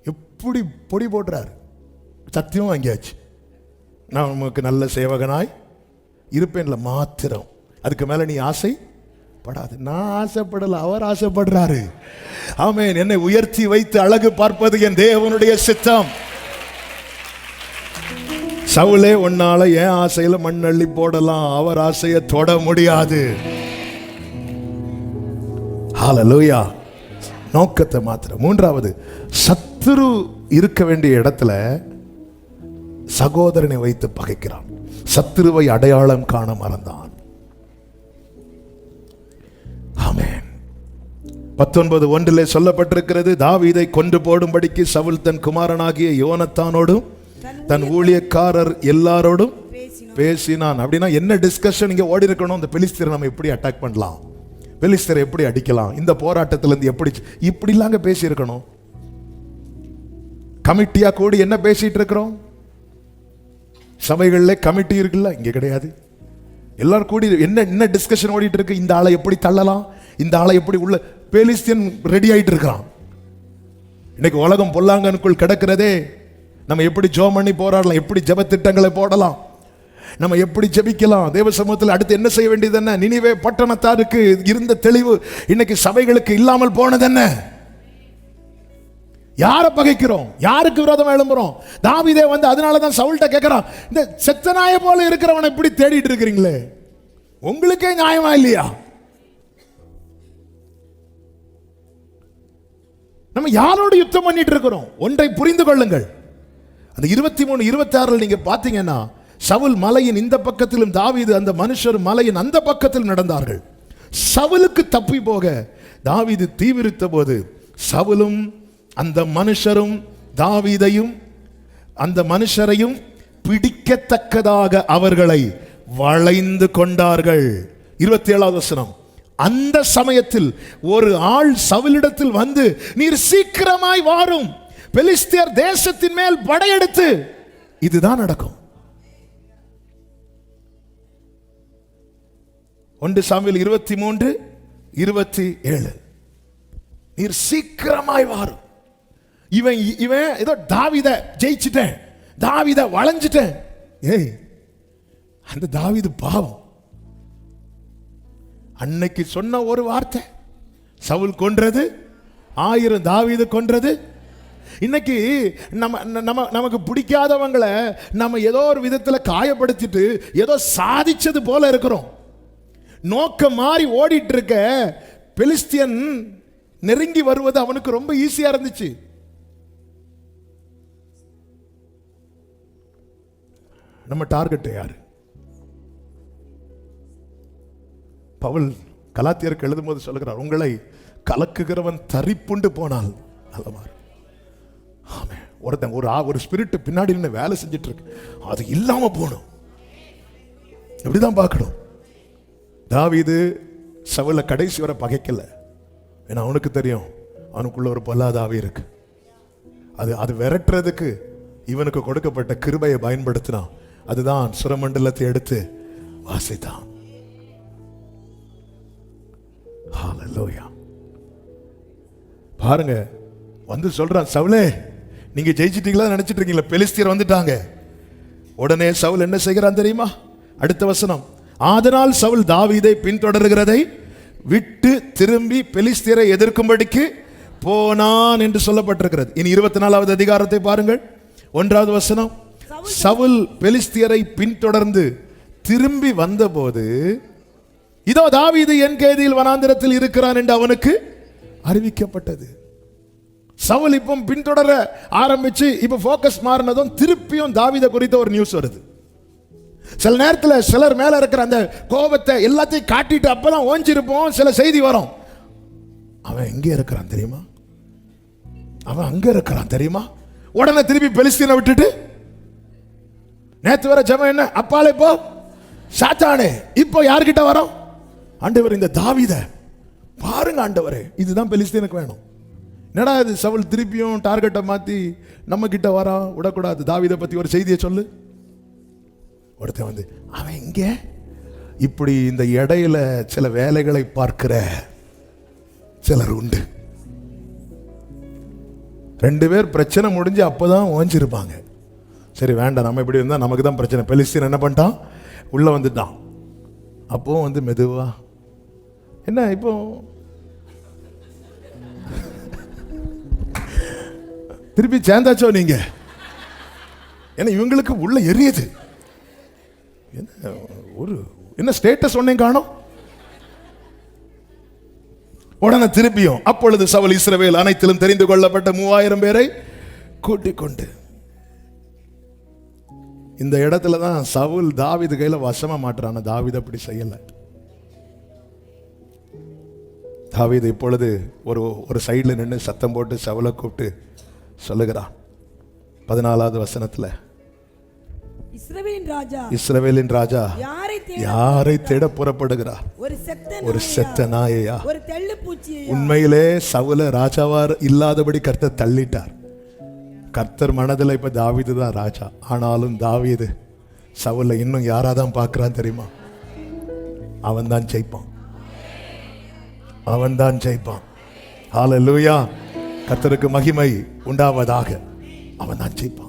[SPEAKER 1] எப்படி பொடி போடுறாரு. சத்தியம் வாங்கியாச்சு, நான் உனக்கு நல்ல சேவகனாய் இருப்பேன்ல மாத்திரம். அதுக்கு மேல நீ ஆசைப்படாது. நான் ஆசைப்படல, அவர் ஆசைப்படுறாரு. ஆமென். என்னை உயர்த்தி வைத்து அழகு பார்ப்பது என் தேவனுடைய சித்தம். சவுலே, உன்னால என் ஆசையில மண்ணள்ளி போடலாம், அவர் ஆசையை தொட முடியாது. ஹல்லேலூயா. நோக்கத்தை மாத்திரம். 3வது, சத்துரு இருக்க வேண்டிய இடத்துல சகோதரனை வைத்து பகைக்கிறான். சத்துருவை அடையாளம் காண மறந்தான். ஆமென். 19:1 சொல்லப்பட்டிருக்கிறது, தாவீதை கொன்று போடும்படிக்கு சவுல் தன் குமாரனாகிய யோனத்தானோடும் தன் ஊழியக்காரர் எல்லாரோடும் பேசினான். அப்படின்னா என்ன டிஸ்கஷன் இங்க ஓடி இருக்கணும்? இந்த பெலிஸ்தரை நம்ம எப்படி அட்டாக் பண்ணலாம், பெலிஸ்தரை எப்படி அடிக்கலாம், இந்த போராட்டத்திலிருந்து எப்படி, இப்படிலாங்க பேசி இருக்கணும். கமிட்டியா கூடி என்ன பேசிட்டு இருக்கிறோம்? சபைகள்ல கமிட்டி இருக்குல்ல, இங்க கிடையாது. எல்லாரும் கூடி என்ன டிஸ்கஷன் ஓடிட்டு இருக்கு? இந்த ஆளை எப்படி தள்ளலாம், இந்த ஆளை எப்படி உள்ள. பெலிஸ்தியன் ரெடி ஆயிட்டு இருக்கான். இன்னைக்கு உலகம் பொல்லாங்கனுக்குள் கிடக்கிறதே. நம்ம எப்படி ஜெபம் பண்ணி போராடலாம், எப்படி ஜெப திட்டங்களை போடலாம், நம்ம எப்படி ஜெபிக்கலாம், தேவ சமூகத்தில் அடுத்து என்ன செய்ய வேண்டியது என்ன? நினிவே பட்டணத்தாருக்கு இருந்த தெளிவு இன்னைக்கு சபைகளுக்கு இல்லாமல் போனது என்ன? யாரை பகைக்கிறோம், யாருக்கு விரோதம் எழும்புறோம்? தாவீதே வந்து அதனாலதான் சவுல்ட்ட கேட்கிறான், இந்த செத்தனாய போல இருக்கிறவனை இப்படி தேடிட்டு இருக்கிறீங்களே, உங்களுக்கே நியாயமா இல்லையா? நம்ம யாரோடு யுத்தம் பண்ணிட்டு இருக்கிறோம்? ஒன்றை புரிந்து கொள்ளுங்கள். அந்த 23-26 நீங்க பாத்தீங்கன்னா, சவுல் மலையின் இந்த பக்கத்திலும் தாவீது அந்த மனுஷர் மலையின் அந்த பக்கத்தில் நடந்தார்கள். சவுலுக்கு தப்பி போக தாவீது தீவிரித்த போது சவுலும் அந்த மனுஷரும் தாவீதையும் அந்த மனுஷரையும் பிடிக்கத்தக்கதாக அவர்களை வளைந்து கொண்டார்கள். 27வது வசனம், அந்த சமயத்தில் ஒரு ஆள் சவுலிடத்தில் வந்து, நீர் சீக்கிரமாய் வாரும், பெலிஸ்தியர் தேசத்தின் மேல் படையெடுத்து. இதுதான் நடக்கும். 1 சாமுவேல் 23:27, நீர் சீக்கிரமாய் வாரும். இவன் ஏதோ தாவீத ஜெயிச்சிட்டேன், தாவீத வளைஞ்சிட்டேன். ஏய், அந்த தாவீது பாவம். அன்னைக்கு சொன்ன ஒரு வார்த்தை, சவுல் கொன்றது 1000, தாவீது கொன்றது. இன்னைக்கு நமக்கு பிடிக்காதவங்களை நம்ம ஏதோ ஒரு விதத்துல காயப்படுத்திட்டு ஏதோ சாதிச்சது போல இருக்கிறோம். நோக்கம் மாறி ஓடிட்டு இருக்க பெலிஸ்தியன் நெருங்கி வருவது அவனுக்கு ரொம்ப ஈஸியா இருந்துச்சு. நம்ம டார்கெட் யாரு? பவுல்
[SPEAKER 2] கலாத்தியருக்கு எழுதும் போது சொல்லுகிறார், உங்களை கலக்குகிறவன் தரிப்புண்டு போனால் நல்லமா. ஆமே, ஒருத்தன் ஒரு ஸ்பிரிட் பின்னாடி நின்று வேலை செஞ்சிட்டு இருக்கு, அது இல்லாம போகணும். இப்படிதான் பார்க்கணும். தாவீது சவுலை கடைசி வரை பகைக்கல. ஏன்னா அவனுக்கு தெரியும் அவனுக்குள்ள ஒரு பொல்லாத ஆவி இருக்கு. அது விரட்டுறதுக்கு இவனுக்கு கொடுக்கப்பட்ட கிருபையை பயன்படுத்தினான். அதுதான் சுரமண்டலத்தை எடுத்து வாசித்தான். ஹல்லேலூயா. பாருங்க, வந்து சொல்றான், சவுலே நீங்க ஜெயிச்சிட்டீங்களா நினைச்சிட்டு இருக்கீங்களா, பெலிஸ்தியர் வந்துட்டாங்க. உடனே சவுல் என்ன செய்கிறான் தெரியுமா? அடுத்த வசனம், ஆதலால் சவுல் தாவீதை பின்தொடர்கிறதை விட்டு திரும்பி பெலிஸ்தியரை எதிர்க்கும்படிக்கு போனான் என்று சொல்லப்பட்டிருக்கிறது. இனி 24வது அதிகாரத்தை பாருங்கள், 1வது வசனம். சவுல் பெலிஸ்தியரை பின்தொடர்ந்து திரும்பி வந்தபோது, இதோ தாவீது என் கேதியில் வனாந்திரத்தில் இருக்கிறான் என்று அவனுக்கு அறிவிக்கப்பட்டது. சவுல் இப்போ பின்தொடர ஆரம்பிச்சு இப்ப போக்கஸ் மாறினதும் திருப்பியும் தாவீதை குறித்த ஒரு நியூஸ் வருது. சில நேரத்தில் சிலர் மேல இருக்கிற அந்த கோபத்தை எல்லாத்தையும் காட்டிட்டு அப்பதான் ஓஞ்சிருப்போம், சில செய்தி வரும், அவன் எங்க இருக்கிறான் தெரியுமா, அவன் அங்க இருக்கிறான் தெரியுமா. உடனே திருப்பி பெலிஸ்தீனை விட்டுட்டு நேத்து வர ஜெபம் என்ன, அப்பாலே போ சாத்தானே, இப்போ யார்கிட்ட வரோம், ஆண்டவர் இந்த தாவீதை பாருங்க ஆண்டவரே, இதுதான் பெலிஸ்தீனுக்கு வேணும். என்னடா இது, சவுல் திருப்பியும் டார்கெட்டை மாத்தி நம்ம கிட்ட வரா, விடக்கூடாது, தாவீதை பத்தி ஒரு செய்தியை சொல்லு. ஒருத்தன் வந்து, அவன் இங்க இப்படி இந்த இடையில சில வேலைகளை பார்க்கிற சிலர் உண்டு. 2 பேர் பிரச்சனை முடிஞ்சு அப்பதான் ஓஞ்சிருப்பாங்க. சரி வேண்டாம், நம்ம இப்படி இருந்தா நமக்கு தான் பிரச்சனை. பெலிஸ்தீன் என்ன பண்ணிட்டான், உள்ள வந்துட்டான். அப்போ வந்து மெதுவா என்ன இப்போ திருப்பி சேர்ந்தாச்சோ நீங்க, ஏன்னா இவங்களுக்கு உள்ள எரியுது. என்ன ஸ்டேட்டஸ் ஒன்னே காணோம். உடனே திருப்பியும், அப்பொழுது சவுல் இஸ்ரவேல் அனைத்திலும் தெரிந்து கொள்ளப்பட்ட 3000 பேரை கூட்டிக் கொண்டு, இந்த இடத்துல தான் சவுல் தாவீது கையில வசமா மாட்டுறான். தாவீது அப்படி செய்யல. தாவீது இப்பொழுது ஒரு சைடுல நின்று சத்தம் போட்டு சவுலை கூப்பிட்டு சொல்லுகிறான். 14வது வசனத்துல, இஸ்ரவேலின் ராஜா யாரை தேட புறப்படுகிறார், ஒரு செத்த நாயையா. உண்மையிலே சவுல ராஜாவார் இல்லாதபடி கர்த்தர் தள்ளிட்டார். கர்த்தர் மனதில் இப்ப தாவீது தான் ராஜா. ஆனாலும் தாவீது சவுல இன்னும் யாராதான் பார்க்கிறான் தெரியுமா, அவன் தான் ஜெயிப்பான், அவன் தான் ஜெயிப்பான். ஹல்லேலூயா, கர்த்தருக்கு மகிமை உண்டாவதாக. அவன் தான் ஜெயிப்பான்.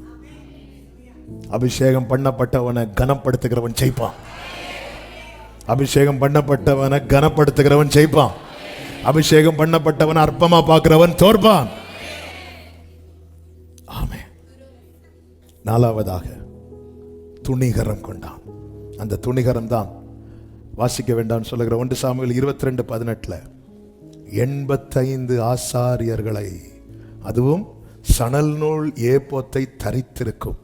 [SPEAKER 2] அபிஷேகம் பண்ணப்பட்டவனை கனப்படுத்துகிறவன் ஜெயிப்பான். அபிஷேகம் பண்ணப்பட்டவனை கனப்படுத்துகிறவன் ஜெயிப்பான். அபிஷேகம் பண்ணப்பட்டவன் அற்பமா பார்க்கிறவன் தோற்பான். ஆமே. 4வதாக துணிகரம் கொண்டான். அந்த துணிகரம் தான் வாசிக்க வேண்டாம் சொல்லுகிற 1 சாமுவேல் 22:18 85 ஆசாரியர்களை, அதுவும் சணல் நூல் ஏப்போத்தை தரித்திருக்கும்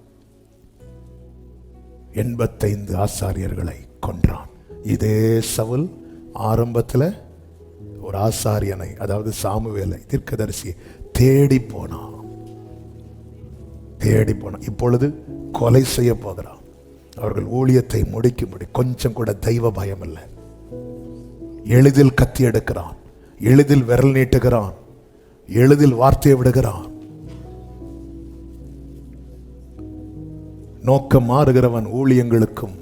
[SPEAKER 2] 85 ஆசாரியர்களை கொன்றான். இதே சவுல் ஆரம்பத்தில் ஒரு ஆசாரியனை, அதாவது சாமுவேலை தீர்க்கதரிசி தேடி போனான். இப்பொழுது கொலை செய்ய போகிறான். அவர்கள் ஊழியத்தை முடிக்கும்படி கொஞ்சம் கூட தெய்வ பயம் இல்லை. எளிதில் கத்தி எடுக்கிறான், எளிதில் விரல் நீட்டுகிறான், எளிதில் வார்த்தையை விடுகிறான். நோக்கம் மாறுகிறவன் ஊழியங்களுக்கும்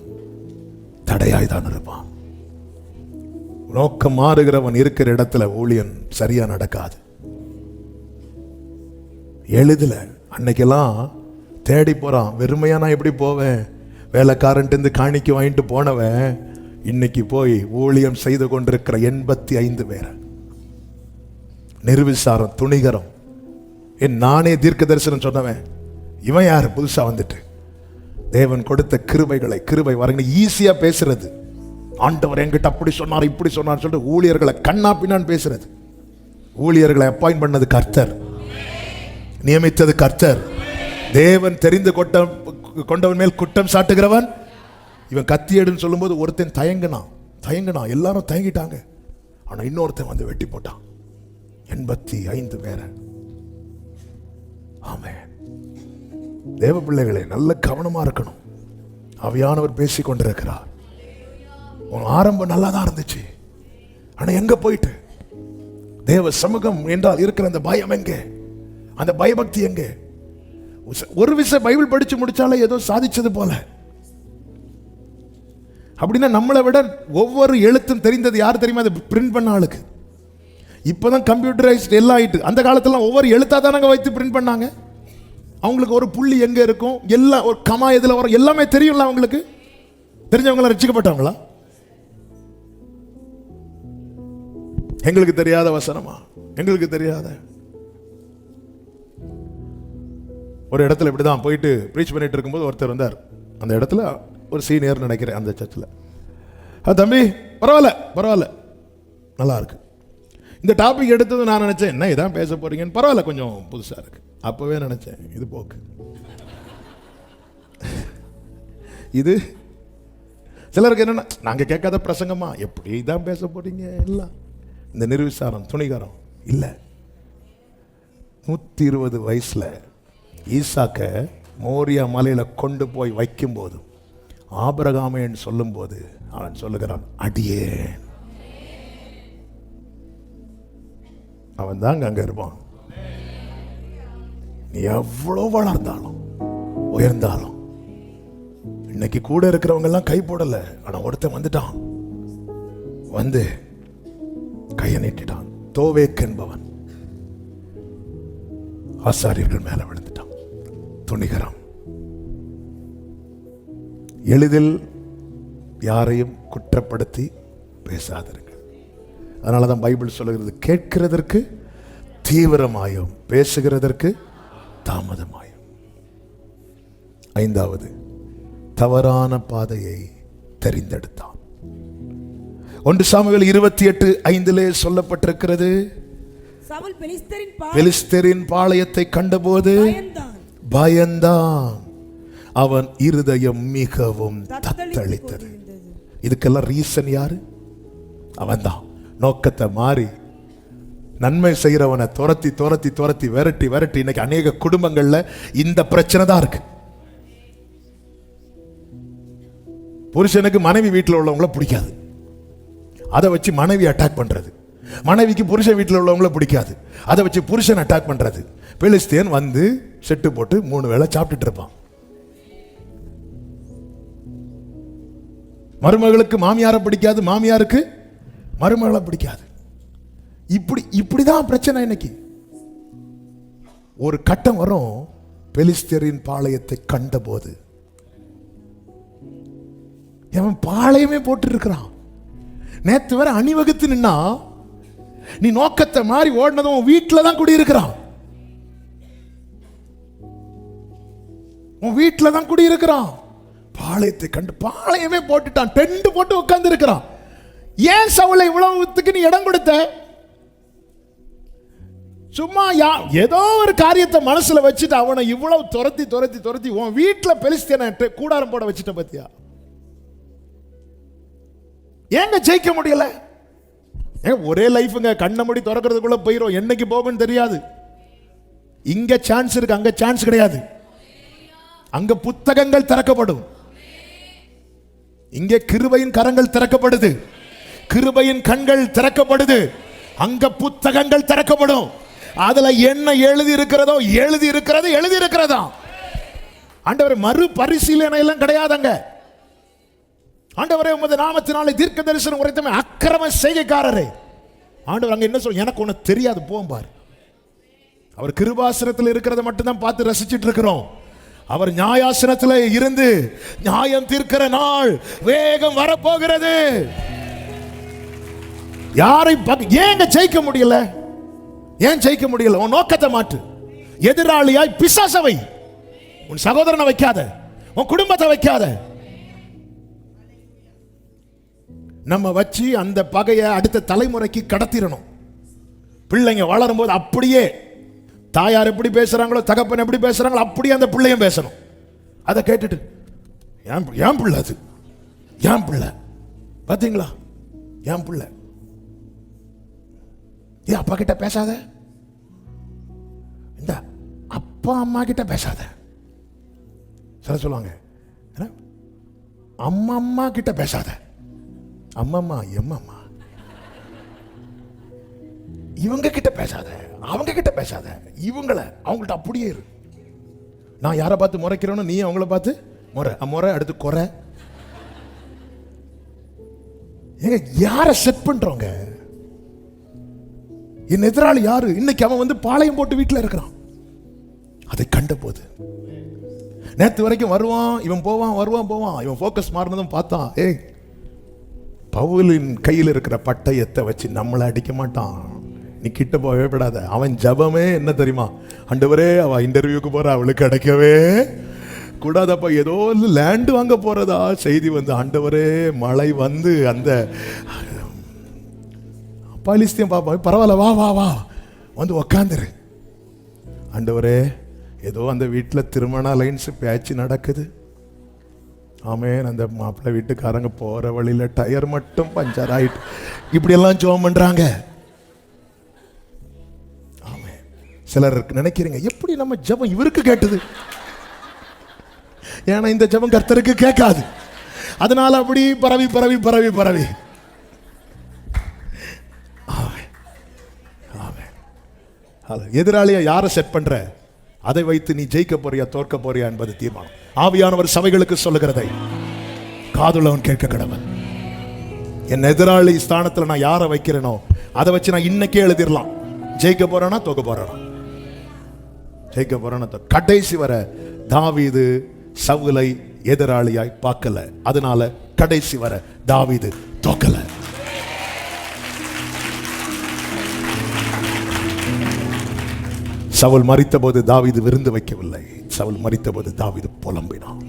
[SPEAKER 2] தடையாய்தான் இருப்பான். நோக்கம் மாறுகிறவன் இருக்கிற இடத்துல ஊழியம் சரியா நடக்காது. எளிதில் அன்னைக்கெல்லாம் தேடி போறான். வெறுமையா நான் எப்படி போவேன், வேலைக்காரன்ட்டு காணிக்கை வாங்கிட்டு போனவன் இன்னைக்கு போய் ஊழியம் செய்து கொண்டிருக்கிற 85 பேர். நிர்விசாரம், துணிகரம். நானே தீர்க்க தரிசனம் சொன்னவன் இவன் யாரு புதுசா வந்துட்டு, தேவன் கொடுத்த கிருபை வரங்க ஈஸியா பேசுறது. ஆண்டவர் என்கிட்ட அப்படி சொன்னார் இப்படி சொன்னார் சொல்லிட்டு ஊழியர்களை கண்ணா பின்னான்னு பேசுறது. ஊழியர்களை அப்பாயிண்ட் பண்ணது கர்த்தர், நியமித்தது கர்த்தர். தேவன் தெரிந்து கொண்டவன் மேல் குற்றம் சாட்டுகிறவன் இவன். கத்தி எடுன்னு சொல்லும் போது ஒருத்தன் தயங்கினான். எல்லாரும் தயங்கிட்டாங்க. ஆனா இன்னொருத்தன் வந்து வெட்டி போட்டான் 85 பேரை. ஆமென். தேவ பிள்ளைகளே, நல்ல கவனமா இருக்கணும். ஆவியானவர் பேசிக் கொண்டிருக்கிறார். உன் ஆரம்பம் நல்லா தான் இருந்துச்சு, ஆனா எங்க போயிட்டு? தேவ சமூகம் என்றால் இருக்கிற அந்த பயம் எங்கே? அந்த பயபக்தி எங்கே? ஒரு விஷயம் பைபிள் படிச்சு முடிச்சாலே ஏதோ சாதிச்சது போல. அப்படின்னா நம்மளை விட ஒவ்வொரு எழுத்தும் தெரிந்தது யார் தெரியுமா? அதை பிரிண்ட் பண்ண ஆளுக்கு. இப்பதான் கம்ப்யூட்டரைஸ்ட் எல்லாம் ஆயிட்டு. அந்த காலத்துல ஒவ்வொரு எழுத்தா தானங்க வைத்து பிரிண்ட் பண்ணாங்க. அவங்களுக்கு ஒரு புள்ளி எங்க இருக்கும், எல்லாம் ஒரு கமா எதுல வரும், எல்லாமே தெரியும்ல அவங்களுக்கு. தெரிஞ்சவங்கள ரட்சிக்கப்பட்டவங்களா? எங்களுக்கு தெரியாத வசனமா? எங்களுக்கு தெரியாத ஒரு இடத்துல இப்படிதான் போயிட்டு ப்ரீச் பண்ணிட்டு இருக்கும்போது ஒருத்தர் வந்தார். அந்த இடத்துல ஒரு சீனியர் நினைக்கிறேன் அந்த சர்ச்சில். தம்பி பரவாயில்ல பரவாயில்ல நல்லா இருக்கு. இந்த டாபிக் எடுத்தது நான் நினைச்சேன், என்ன இதான் பேச போறீங்கன்னு. பரவாயில்ல, கொஞ்சம் புதுசா இருக்கு. அப்பவே நினைச்சேன் இது போக்கு. இது சிலருக்கு என்னன்னா, நாங்க கேட்காத பிரசங்கமா, எப்படி தான் பேச போறீங்க எல்லாம். இந்த நிர்விசாரம் துணிகரம் இல்ல. 120 வயசுல ஈசாக்க மோரியா மலையில கொண்டு போய் வைக்கும் போது, ஆபிரகாமேன்னு சொல்லும் போது அவன் சொல்லுகிறான், அடியே. அவன் தாங்க அங்க இருப்பான். நீ எவ்வளவு வளர்ந்தாலும் உயர்ந்தாலும், இன்னைக்கு கூட இருக்கிறவங்க எல்லாம் கை போடல, ஆனா ஒருத்தன் வந்துட்டான், வந்து கையை நீட்டிட்டான். தோவேக் என்பவன் ஆசாரியர்கள் மேல விழுந்துட்டான். துணிகரம். எளிதில் யாரையும் குற்றப்படுத்தி பேசாதிருங்கள். அதனாலதான் பைபிள் சொல்லுகிறது, கேட்கிறதற்கு தீவிரமாயும் பேசுகிறதற்கு தாமதமாயும். 5வது, தவறான பாதையை தெரிந்தெடுத்தான். 1 சாமுவேல் 28:5 சொல்லப்பட்டிருக்கிறது,
[SPEAKER 3] சவுல்
[SPEAKER 2] பெலிஸ்தரின் பாளையத்தை கண்டபோது பயந்தான், அவன் இருதயம் மிகவும் தத்தளித்தது. இதுக்கெல்லாம் ரீசன் யாரு? அவன்தான். நோக்கத்தை மாறி நன்மை செய்கிறவனை துரத்தி துரத்தி துரத்தி விரட்டி விரட்டி இன்னைக்கு அநேக குடும்பங்கள்ல இந்த பிரச்சனை தான் இருக்கு. புருஷனுக்கு மனைவி வீட்டில் உள்ளவங்கள பிடிக்காது, அதை வச்சு மனைவி அட்டாக் பண்றது. மனைவிக்கு புருஷன் வீட்டில் உள்ளவங்கள பிடிக்காது, அதை வச்சு புருஷன் அட்டாக் பண்றது. பெலிஸ்தியன் வந்து செட்டு போட்டு 3 வேளை சாப்பிட்டுட்டு இருப்பான். மருமகளுக்கு மாமியாரை பிடிக்காது, மாமியாருக்கு மருமகளை பிடிக்காது. இப்படிதான் பிரச்சனை. இன்னைக்கு ஒரு கட்டம் வரும், பெலிஸ்தியரின் பாளையத்தை கண்டபோது, அவன் பாளையமே போட்டு இருக்கிறான். நேத்து வரை அணிவகுத்து நின்னா, நீ நோக்கத்தை மாறி ஓடினதும் வீட்டில தான் குடியிருக்கிறான். உன் வீட்டில தான் குடியிருக்கிறான். பாளையத்தை கண்டு பாளையமே போட்டுட்டான், டென்ட் போட்டு உட்கார்ந்து இருக்கிறான். ஏன் சவுலை இவ்வளவுத்துக்கு நீ இடம் கொடுத்த? சும்மா ஏதோ ஒரு காரியத்தை மனசுல வச்சுட்டு அவனை இவ்வளவு துரத்தி துரத்தி துரத்தி உன் வீட்டுல பெலிஸ்தியனை கூடாரம் போட வச்சுட்ட பத்தியா? ஏங்க ஜெயிக்க முடியல? ஒரே லைஃப்ங்க, கண்ண மூடி திறக்கிறதுக்குள்ள போயிரும், என்னைக்கு போகும்னு தெரியாது. இங்க சான்ஸ் இருக்கு, அங்க சான்ஸ் கிடையாது. அங்க புத்தகங்கள் திறக்கப்படும், இங்கே கிருபையின் கரங்கள் திறக்கப்படுது, கிருபையின் கண்கள் திறக்கப்படுது. அங்க புத்தகங்கள் திறக்கப்படும், அதுல என்ன எழுதி இருக்கிறதோ எழுதி இருக்கிறது எழுதி இருக்கிறதா. ஆண்டவரே, மறு பரிசீலனை எல்லாம் கிடையாதுங்க. ஆண்டவரே, உமது நாமத்தினாலே தீர்க்க தரிசனம் உரைத்தமே அக்கிரம செய்கைக்காரரே. ஆண்டவர் அங்க என்ன சொல்ல, எனக்கு ஒண்ணு தெரியாது போம்பார். அவர் கிருபாசனத்தில் இருக்கிறத மட்டும் தான் பார்த்து ரசிச்சிட்டு இருக்கிறோம். அவர் நியாயாசனத்தில் இருந்து நியாயம் தீர்க்கிற நாள் வேகம் வரப்போகிறது. யாரை ஏங்க ஜெயிக்க முடியல? ஏன் ஜெயிக்க முடியல? உன் நோக்கத்தை மாற்று. எதிராளியாய் பிசாசவை, உன் சகோதரனை வைக்காத, உன் குடும்பத்தை வைக்காத. நம்ம வச்சு அந்த பகையை அடுத்த தலைமுறைக்கு கடத்திடணும். பிள்ளைங்க வளரும் போது அப்படியே தாயார் எப்படி பேசுறாங்களோ, தகப்பன் எப்படி பேசுறாங்களோ அப்படியே அந்த பிள்ளையும் பேசணும். அதை கேட்டுட்டு ஏன் பிள்ளை, அது ஏன் பிள்ளை, பாத்தீங்களா, ஏன் பிள்ளை. ஏன் அப்பா கிட்ட பேசாத, இந்த அப்பா அம்மா கிட்ட பேசாத. சில சொல்லுவாங்க அம்மா அம்மா கிட்ட பேசாத, அம்மம்மா எம்மம்மா, இவங்க கிட்ட பேசாத, அவங்க கிட்ட பேசாத, இவங்கள அவங்கள்ட்ட அப்படியே இரு. நான் யாரை பார்த்து முறைக்கிறேன்னு நீ அவங்கள பார்த்து முறை அடுத்து குறை. ஏங்க யாரை செட் பண்றோங்க? என் எதிராளி யாரு? இன்னைக்கு அவன் வந்து பாளையம் போட்டு வீட்டில் இருக்கிறான். அதை கண்ட போது நேற்று வரைக்கும் வருவான், இவன் போவான், வருவான் போவான், இவன் போக்கஸ் மாறினதும் பார்த்தான். ஏய், பவுலின் கையில் இருக்கிற பட்டயத்தை வச்சு நம்மளை அடிக்க மாட்டான், நீ கிட்ட போகவே விடாத. அவன் ஜபமே என்ன தெரியுமா? ஆண்டவரே, அவ இன்டர்வியூக்கு போற, அவளுக்கு கிடைக்கவே கூடாதப்பா. ஏதோ லேண்டு வாங்க போறதா செய்தி வந்து, ஆண்டவரே மழை வந்து அந்த பாலிஸ்தியம் பாப்பா, பரவாயில்ல வா வா வா வந்து உக்காந்துரு. ஆண்டவரே, ஏதோ அந்த வீட்டில் திருமண லைன்ஸ் பேச்சு நடக்குது. ஆமேன். அந்த மாப்பிள்ளை வீட்டுக்காரங்க போற வழியில டயர் மட்டும் பஞ்சர் ஆயிட்டு, இப்படியெல்லாம் ஜோம் பண்றாங்க. ஆமேன். சிலர் நினைக்கிறீங்க, எப்படி நம்ம ஜெபம் இவருக்கு கேட்டது? ஏன்னா இந்த ஜெபம் கர்த்தருக்கு கேட்காது. அதனால அப்படி பரவி பரவி பரவி பரவி. எதிராளியா யாரை செட் பண்ற, அதை வைத்து நீ ஜெயிக்க போறியா தோற்க போறியா என்பது தீர்மானம். ஆவியானவர் சபைகளுக்கு சொல்லுகிறதை காதுள்ளவன் கேட்க கடவன். என் எதிராளி ஸ்தானத்தில் நான் யாரை வைக்கிறேனோ அதை வச்சு நான் இன்னைக்கே எழுதிடலாம். ஜெயிக்க போறேனா தோக்க போறேனா? ஜெயிக்க போறேனா? கடைசி வர தாவீது சவுலை எதிராளியாய் பார்க்கல, அதனால கடைசி வர தாவீது தோக்கல. சவுல் மரித்த போது தாவீது விருந்து வைக்கவில்லை, சவுல் மரித்த போது தாவீது புலம்பினான்.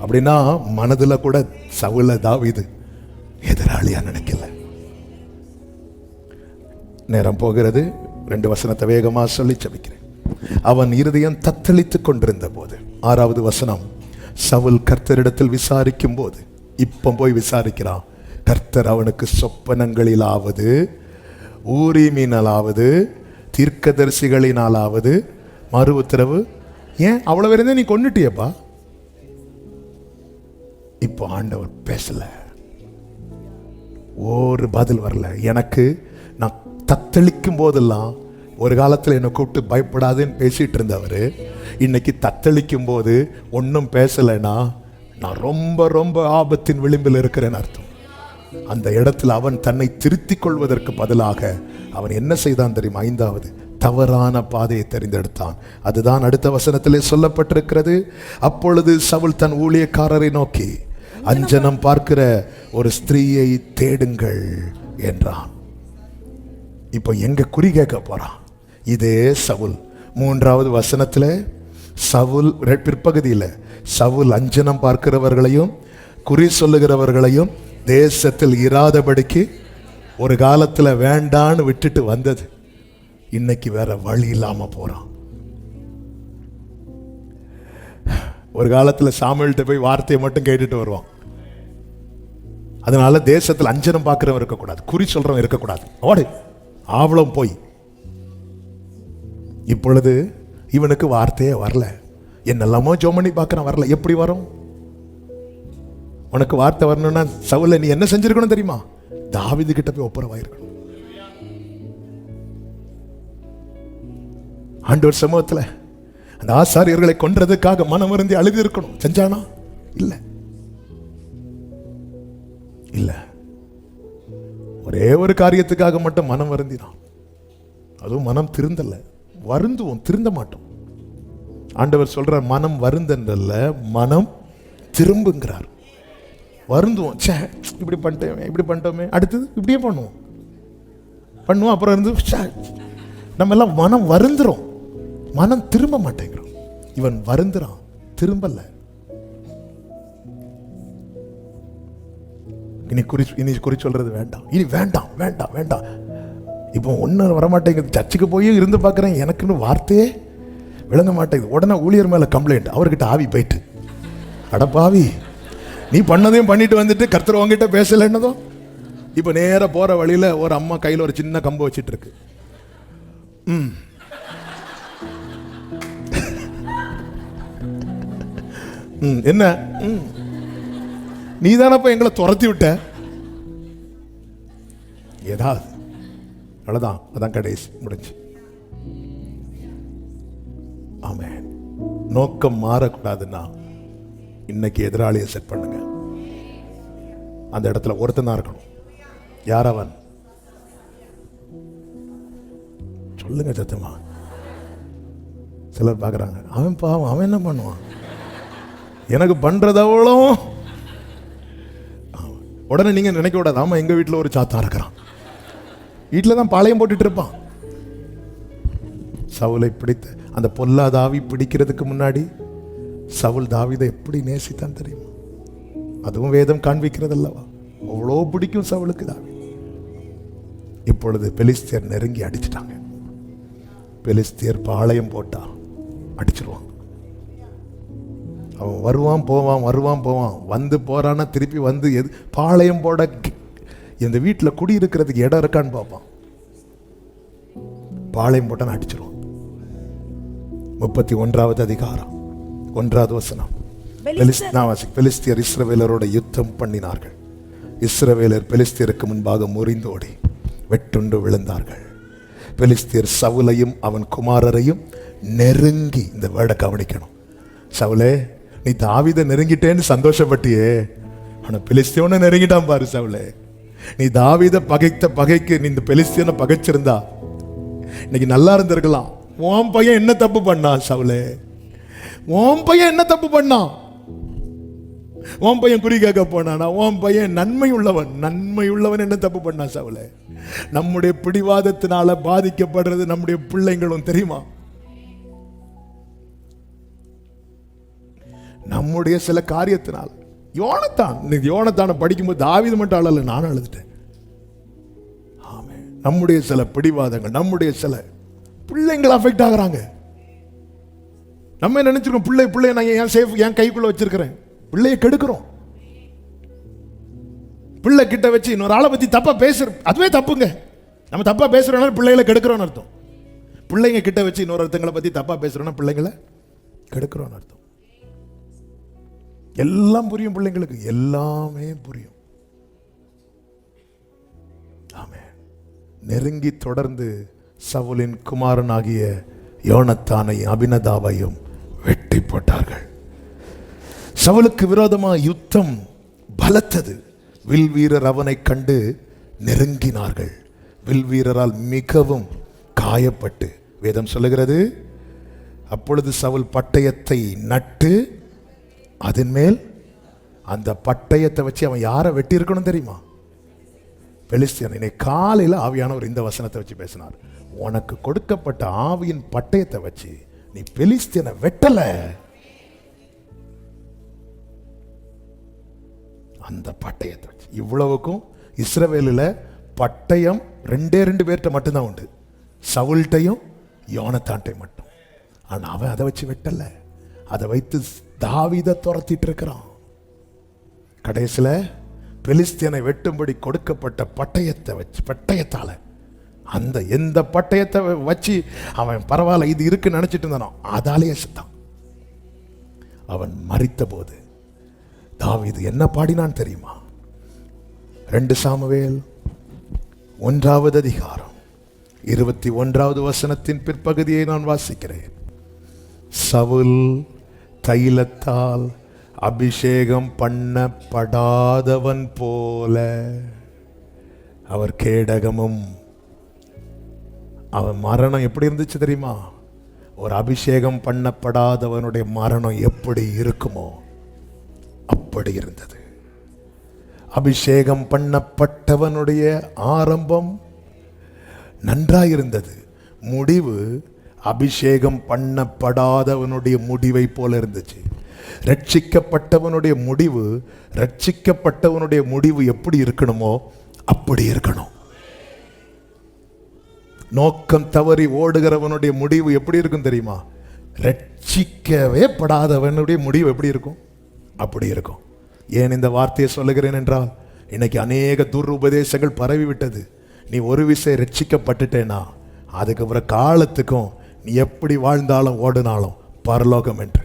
[SPEAKER 2] அப்படின்னா மனதுல கூட சவுல தாவீது எதிராளியா நினைக்கல. நேரம் போகிறது, 2 வசனத்தை வேகமா சொல்லி ஜெபிக்கிறேன். அவன் இருதயம் தத்தளித்துக் கொண்டிருந்த போது, 6வது வசனம், சவுல் கர்த்தரிடத்தில் விசாரிக்கும் போது, இப்ப போய் விசாரிக்கிறான். கர்த்தர் அவனுக்கு சொப்பனங்களிலாவது ஊரீமினாலாவது தீர்க்கதரிசிகளினாலாவது மறு உத்தரவு. ஏன் அவ்வளவு இருந்தே நீ கொன்னுட்டியப்பா? இப்போ ஆண்டவர் பேசல, ஒரு பதில் வரல. எனக்கு நான் தத்தளிக்கும் போதெல்லாம், ஒரு காலத்தில் என்னை கூப்பிட்டு பயப்படாதுன்னு பேசிட்டு இருந்தவர், இன்னைக்கு தத்தளிக்கும் போது ஒன்றும் பேசலைன்னா நான் ரொம்ப ரொம்ப ஆபத்தின் விளிம்பில் இருக்கிறேன்னு அர்த்தம். அந்த இடத்துல அவன் தன்னை திருத்திக் கொள்வதற்கு பதிலாக அவன் என்ன செய்தான் தெரியுமா? 5வது, தவறான பாதையை தெரிந்தெடுத்தான். அதுதான் அடுத்த வசனத்திலே சொல்லப்பட்டிருக்கிறது. அப்பொழுது சவுல் தன் ஊழியக்காரரை நோக்கி, அஞ்சனம் பார்க்கிற ஒரு ஸ்திரீயை தேடுங்கள் என்றான். இப்போ எங்க குறி கேட்க போறான்? இதே சவுல் 3வது வசனத்துல, சவுல் பிற்பகுதியில் சவுல் அஞ்சனம் பார்க்கிறவர்களையும் குறி சொல்லுகிறவர்களையும் தேசத்தில் இராதபடிக்கு ஒரு காலத்துல வேண்டான்னு விட்டுட்டு வந்தது, இன்னைக்கு வேற வழி இல்லாம போறான். ஒரு காலத்துல சாமுவேல்கிட்ட போய் வார்த்தையை மட்டும் கேட்டுட்டு வருவான். அதனால தேசத்தில் அஞ்சனம் பார்க்கிறவன் இருக்கக்கூடாது, குறி சொல்றவன் இருக்கக்கூடாது. ஓடு ஆவலம் போய். இப்பொழுது இவனுக்கு வார்த்தையே வரல. என்னெல்லாமோ ஜோமணி பார்க்கறான், வரல. எப்படி வரும்? உனக்கு வார்த்தை வரணும்னா சவுல நீ என்ன செஞ்சிருக்கணும் தெரியுமா? தாவீது கிட்ட போய் ஒப்புரவாயிருக்கணும். ஆண்டவர் சமூகத்துல அந்த ஆசாரியர்களை கொன்றதுக்காக மனம் வருந்தி அழுது இருக்கணும். செஞ்சானா? இல்ல இல்ல. ஒரே ஒரு காரியத்துக்காக மட்டும் மனம் வருந்தினான். அதுவும் மனம் திருந்தல்ல. வருந்துவோம், திருந்த மாட்டோம். ஆண்டவர் சொல்றார், மனம் வருந்தல்ல, மனம் திரும்புங்கிறார். வருந்துவோம், சே இப்படி பண்ணிட்டோமே இப்படி பண்ணிட்டோமே, அடுத்தது இப்படியே பண்ணுவோம், அப்புறம் இருந்து நம்ம எல்லாம் மனம் வருந்துறோம், மனம் திரும்ப மாட்டேங்கிறோம். இவன் வருந்துறான், திரும்பல. இனி குறி சொல்றது வேண்டாம், இனி வேண்டாம் வேண்டாம் வேண்டாம். இப்போ ஒன்றும் வரமாட்டேங்குது. சர்ச்சுக்கு போய் இருந்து பார்க்குறேன், எனக்குன்னு வார்த்தையே விளங்க மாட்டேங்குது. உடனே ஊழியர் மேலே கம்ப்ளைண்ட், அவர்கிட்ட ஆவி போயிட்டு, அடப்பாவி நீ பண்ணதையும் பண்ணிட்டு வந்துட்டு கர்த்தர் உங்ககிட்ட பேசலைன்னதும். இப்போ நேராக போகிற வழியில் ஒரு அம்மா கையில் ஒரு சின்ன கம்பு வச்சுட்டு இருக்கு. என்ன நீ தானப்ப எங்களை துரத்தி விட்ட, ஏதாவது அவ்வளவுதான், அதான் கடைசி முடிஞ்சு. ஆமென். நோக்கம் மாறக்கூடாதுன்னா இன்னைக்கு எதிராளியை செட் பண்ணுங்க. அந்த இடத்துல ஒருத்தன் தான் இருக்கணும். யார் அவன்? சொல்லுங்க சத்தமா. சிலர் பார்க்குறாங்க, அவன் பாவம், அவன் என்ன பண்ணுவான், எனக்கு பண்றது அவ்வளோ. உடனே நீங்க நினைக்க கூடாது, ஆமா எங்க வீட்டில் ஒரு சாத்தா இருக்கிறான், வீட்டில் தான் பாளையம் போட்டுட்டு இருப்பான். சவுலை பிடித்த அந்த பொல்லாத ஆவி பிடிக்கிறதுக்கு முன்னாடி சவுல் தாவீதை எப்படி நேசித்தான் தெரியுமா? அதுவும் வேதம் காண்பிக்கிறது அல்லவா? அவ்வளோ பிடிக்கும் சவுலுக்கு தாவீது. இப்பொழுது பெலிஸ்தியர் நெருங்கி அடிச்சிட்டாங்க. பெலிஸ்தியர் பாளையம் போட்டா அடிச்சிருவான். அவன் வருவான் போவான், வருவான் போவான், வந்து போறான்னா திருப்பி வந்து பாளையம் போட இந்த வீட்டில் குடியிருக்கிறதுக்கு இடம் இருக்கான்னு பார்ப்பான். பாளையம் போட்டான்னு அடிச்சிருவான். 31வது அதிகாரம் 1வது வசனம். பெலிஸ்தியர் இஸ்ரவேலரோட யுத்தம் பண்ணினார்கள். இஸ்ரவேலர் பெலிஸ்தியருக்கு முன்பாக முறிந்தோடி வெட்டுண்டு விழுந்தார்கள். பெலிஸ்தியர் சவுலையும் அவன் குமாரரையும் நெருங்கி, இந்த வேர்டை கவனிக்கணும், சவுலே நீ தாவீதை நெருங்கிட்டேன்னு சந்தோஷப்பட்டியே, ஆனா பெலிஸ்தியனை நெருங்கிட்டான் பாரு சவுலே. நீ தாவீதை பகைத்த பகைக்கு நீ இந்த பெலிஸ்தியனை பகைச்சிருந்தா இன்னைக்கு நல்லா இருந்திருக்கலாம். உன் பையன் என்ன தப்பு பண்ணான் சவுலே? உன் பையன் என்ன தப்பு பண்ணான்? உன் பையன் குறி கேட்க போனானா? உன் பையன் நன்மை உள்ளவன் என்ன தப்பு பண்ணான் சவுலே? நம்முடைய பிடிவாதத்தினால பாதிக்கப்படுறது நம்முடைய பிள்ளைங்களும் தெரியுமா? நம்முடைய சில காரியத்தினால். யோனத்தான படிக்கும்போது தாவீது மட்டும் அழல, நானும் அழுதுட்டேன். நம்முடைய சில பிடிவாதங்கள், நம்முடைய சில பிள்ளைங்கள் அஃபெக்ட் ஆகுறாங்க. நம்ம நினைச்சிருக்கோம் பிள்ளைய நான் என் கைக்குள்ள வச்சிருக்கிறேன், பிள்ளைய கெடுக்கிறோம். பிள்ளை கிட்ட வச்சு இன்னொரு ஆளை பத்தி தப்பா பேசுற, அதுவே தப்புங்க. நம்ம தப்பா பேசுறோம்னா பிள்ளைகளை கெடுக்கிறோம்னு அர்த்தம். பிள்ளைங்க கிட்ட வச்சு இன்னொருத்தங்களை பத்தி தப்பா பேசுறோம்னா பிள்ளைங்களை கெடுக்கிறோம்னு அர்த்தம். எல்லாம் புரியும் பிள்ளைங்களுக்கு, எல்லாமே புரியும். ஆமென். நெருங்கி தொடர்ந்து சவுலின் குமாரனாகிய யோனத்தானையும் அபினதாவையும் வெட்டி போட்டார்கள். சவுலுக்கு விரோதமாக யுத்தம் பலத்தது. வில் வீரர் அவனை கண்டு நெருங்கினார்கள். வில் வீரரால் மிகவும் காயப்பட்டு, வேதம் சொல்லுகிறது, அப்பொழுது சவுல் பட்டயத்தை நட்டு அதன் மேல், அந்த பட்டயத்தை வச்சு அவன் யாரை வெட்டி இருக்கணும் தெரியுமா? பெலிஸ்தியன். இன்னைக்கு காலையில் ஆவியானவர் இந்த வசனத்தை வச்சு பேசினார். உனக்கு கொடுக்கப்பட்ட ஆவியின் பட்டயத்தை வச்சு நீ பெலிஸ்தியனை வெட்டல, அந்த பட்டயத்தை வச்சு. இவ்வளவுக்கும் இஸ்ரவேலில் பட்டயம் 2 பேர்கிட்ட மட்டும்தான் உண்டு, சவுல்ட்டையும் யோனத்தான்ட்டையும் மட்டும். ஆனா அவன் அதை வச்சு வெட்டல, அதை வைத்து தாவீதை துரத்திட்டு இருக்கிறான். கடைசியில் பெலிஸ்தியனை வெட்டும்படி கொடுக்கப்பட்ட பட்டயத்தால, அந்த எந்த பட்டயத்தை வச்சு அவன் பரவாயில்ல இது இருக்குன்னு நினைச்சிட்டு இருந்தானோ அதாலேயே செத்தான். அவன் மரித்த போது தாவீது என்ன பாடினான் தெரியுமா? 2 சாமுவேல் 1வது அதிகாரம் 21வது வசனத்தின் பிற்பகுதியை நான் வாசிக்கிறேன். சவுல் தைலத்தால் அபிஷேகம் பண்ணப்படாதவன் போல, அவர் கேடகமும். அவன் மரணம் எப்படி இருந்துச்சு தெரியுமா? ஒரு அபிஷேகம் பண்ணப்படாதவனுடைய மரணம் எப்படி இருக்குமோ அப்படி இருந்தது. அபிஷேகம் பண்ணப்பட்டவனுடைய ஆரம்பம் நன்றாயிருந்தது, முடிவு அபிஷேகம் பண்ணப்படாதவனுடைய முடிவை போல இருந்துச்சு. ரட்சிக்கப்பட்டவனுடைய முடிவு எப்படி இருக்கணுமோ அப்படி இருக்கணும். நோக்கம் தவறி ஓடுகிறவனுடைய முடிவு எப்படி இருக்கும் தெரியுமா? ரட்சிக்கவே படாதவனுடைய முடிவு எப்படி இருக்கும்? அப்படி இருக்கும். ஏன் இந்த வார்த்தையை சொல்லுகிறேன் என்றால், இன்னைக்கு அநேக துர் உபதேசங்கள் பரவி விட்டது. நீ ஒரு விஷயம் ரட்சிக்கப்பட்டுட்டேனா
[SPEAKER 1] அதுக்கப்புறம் காலத்துக்கும் நீ எப்படி வாழ்ந்தாலும் ஓடினாலும் பரலோகம் என்று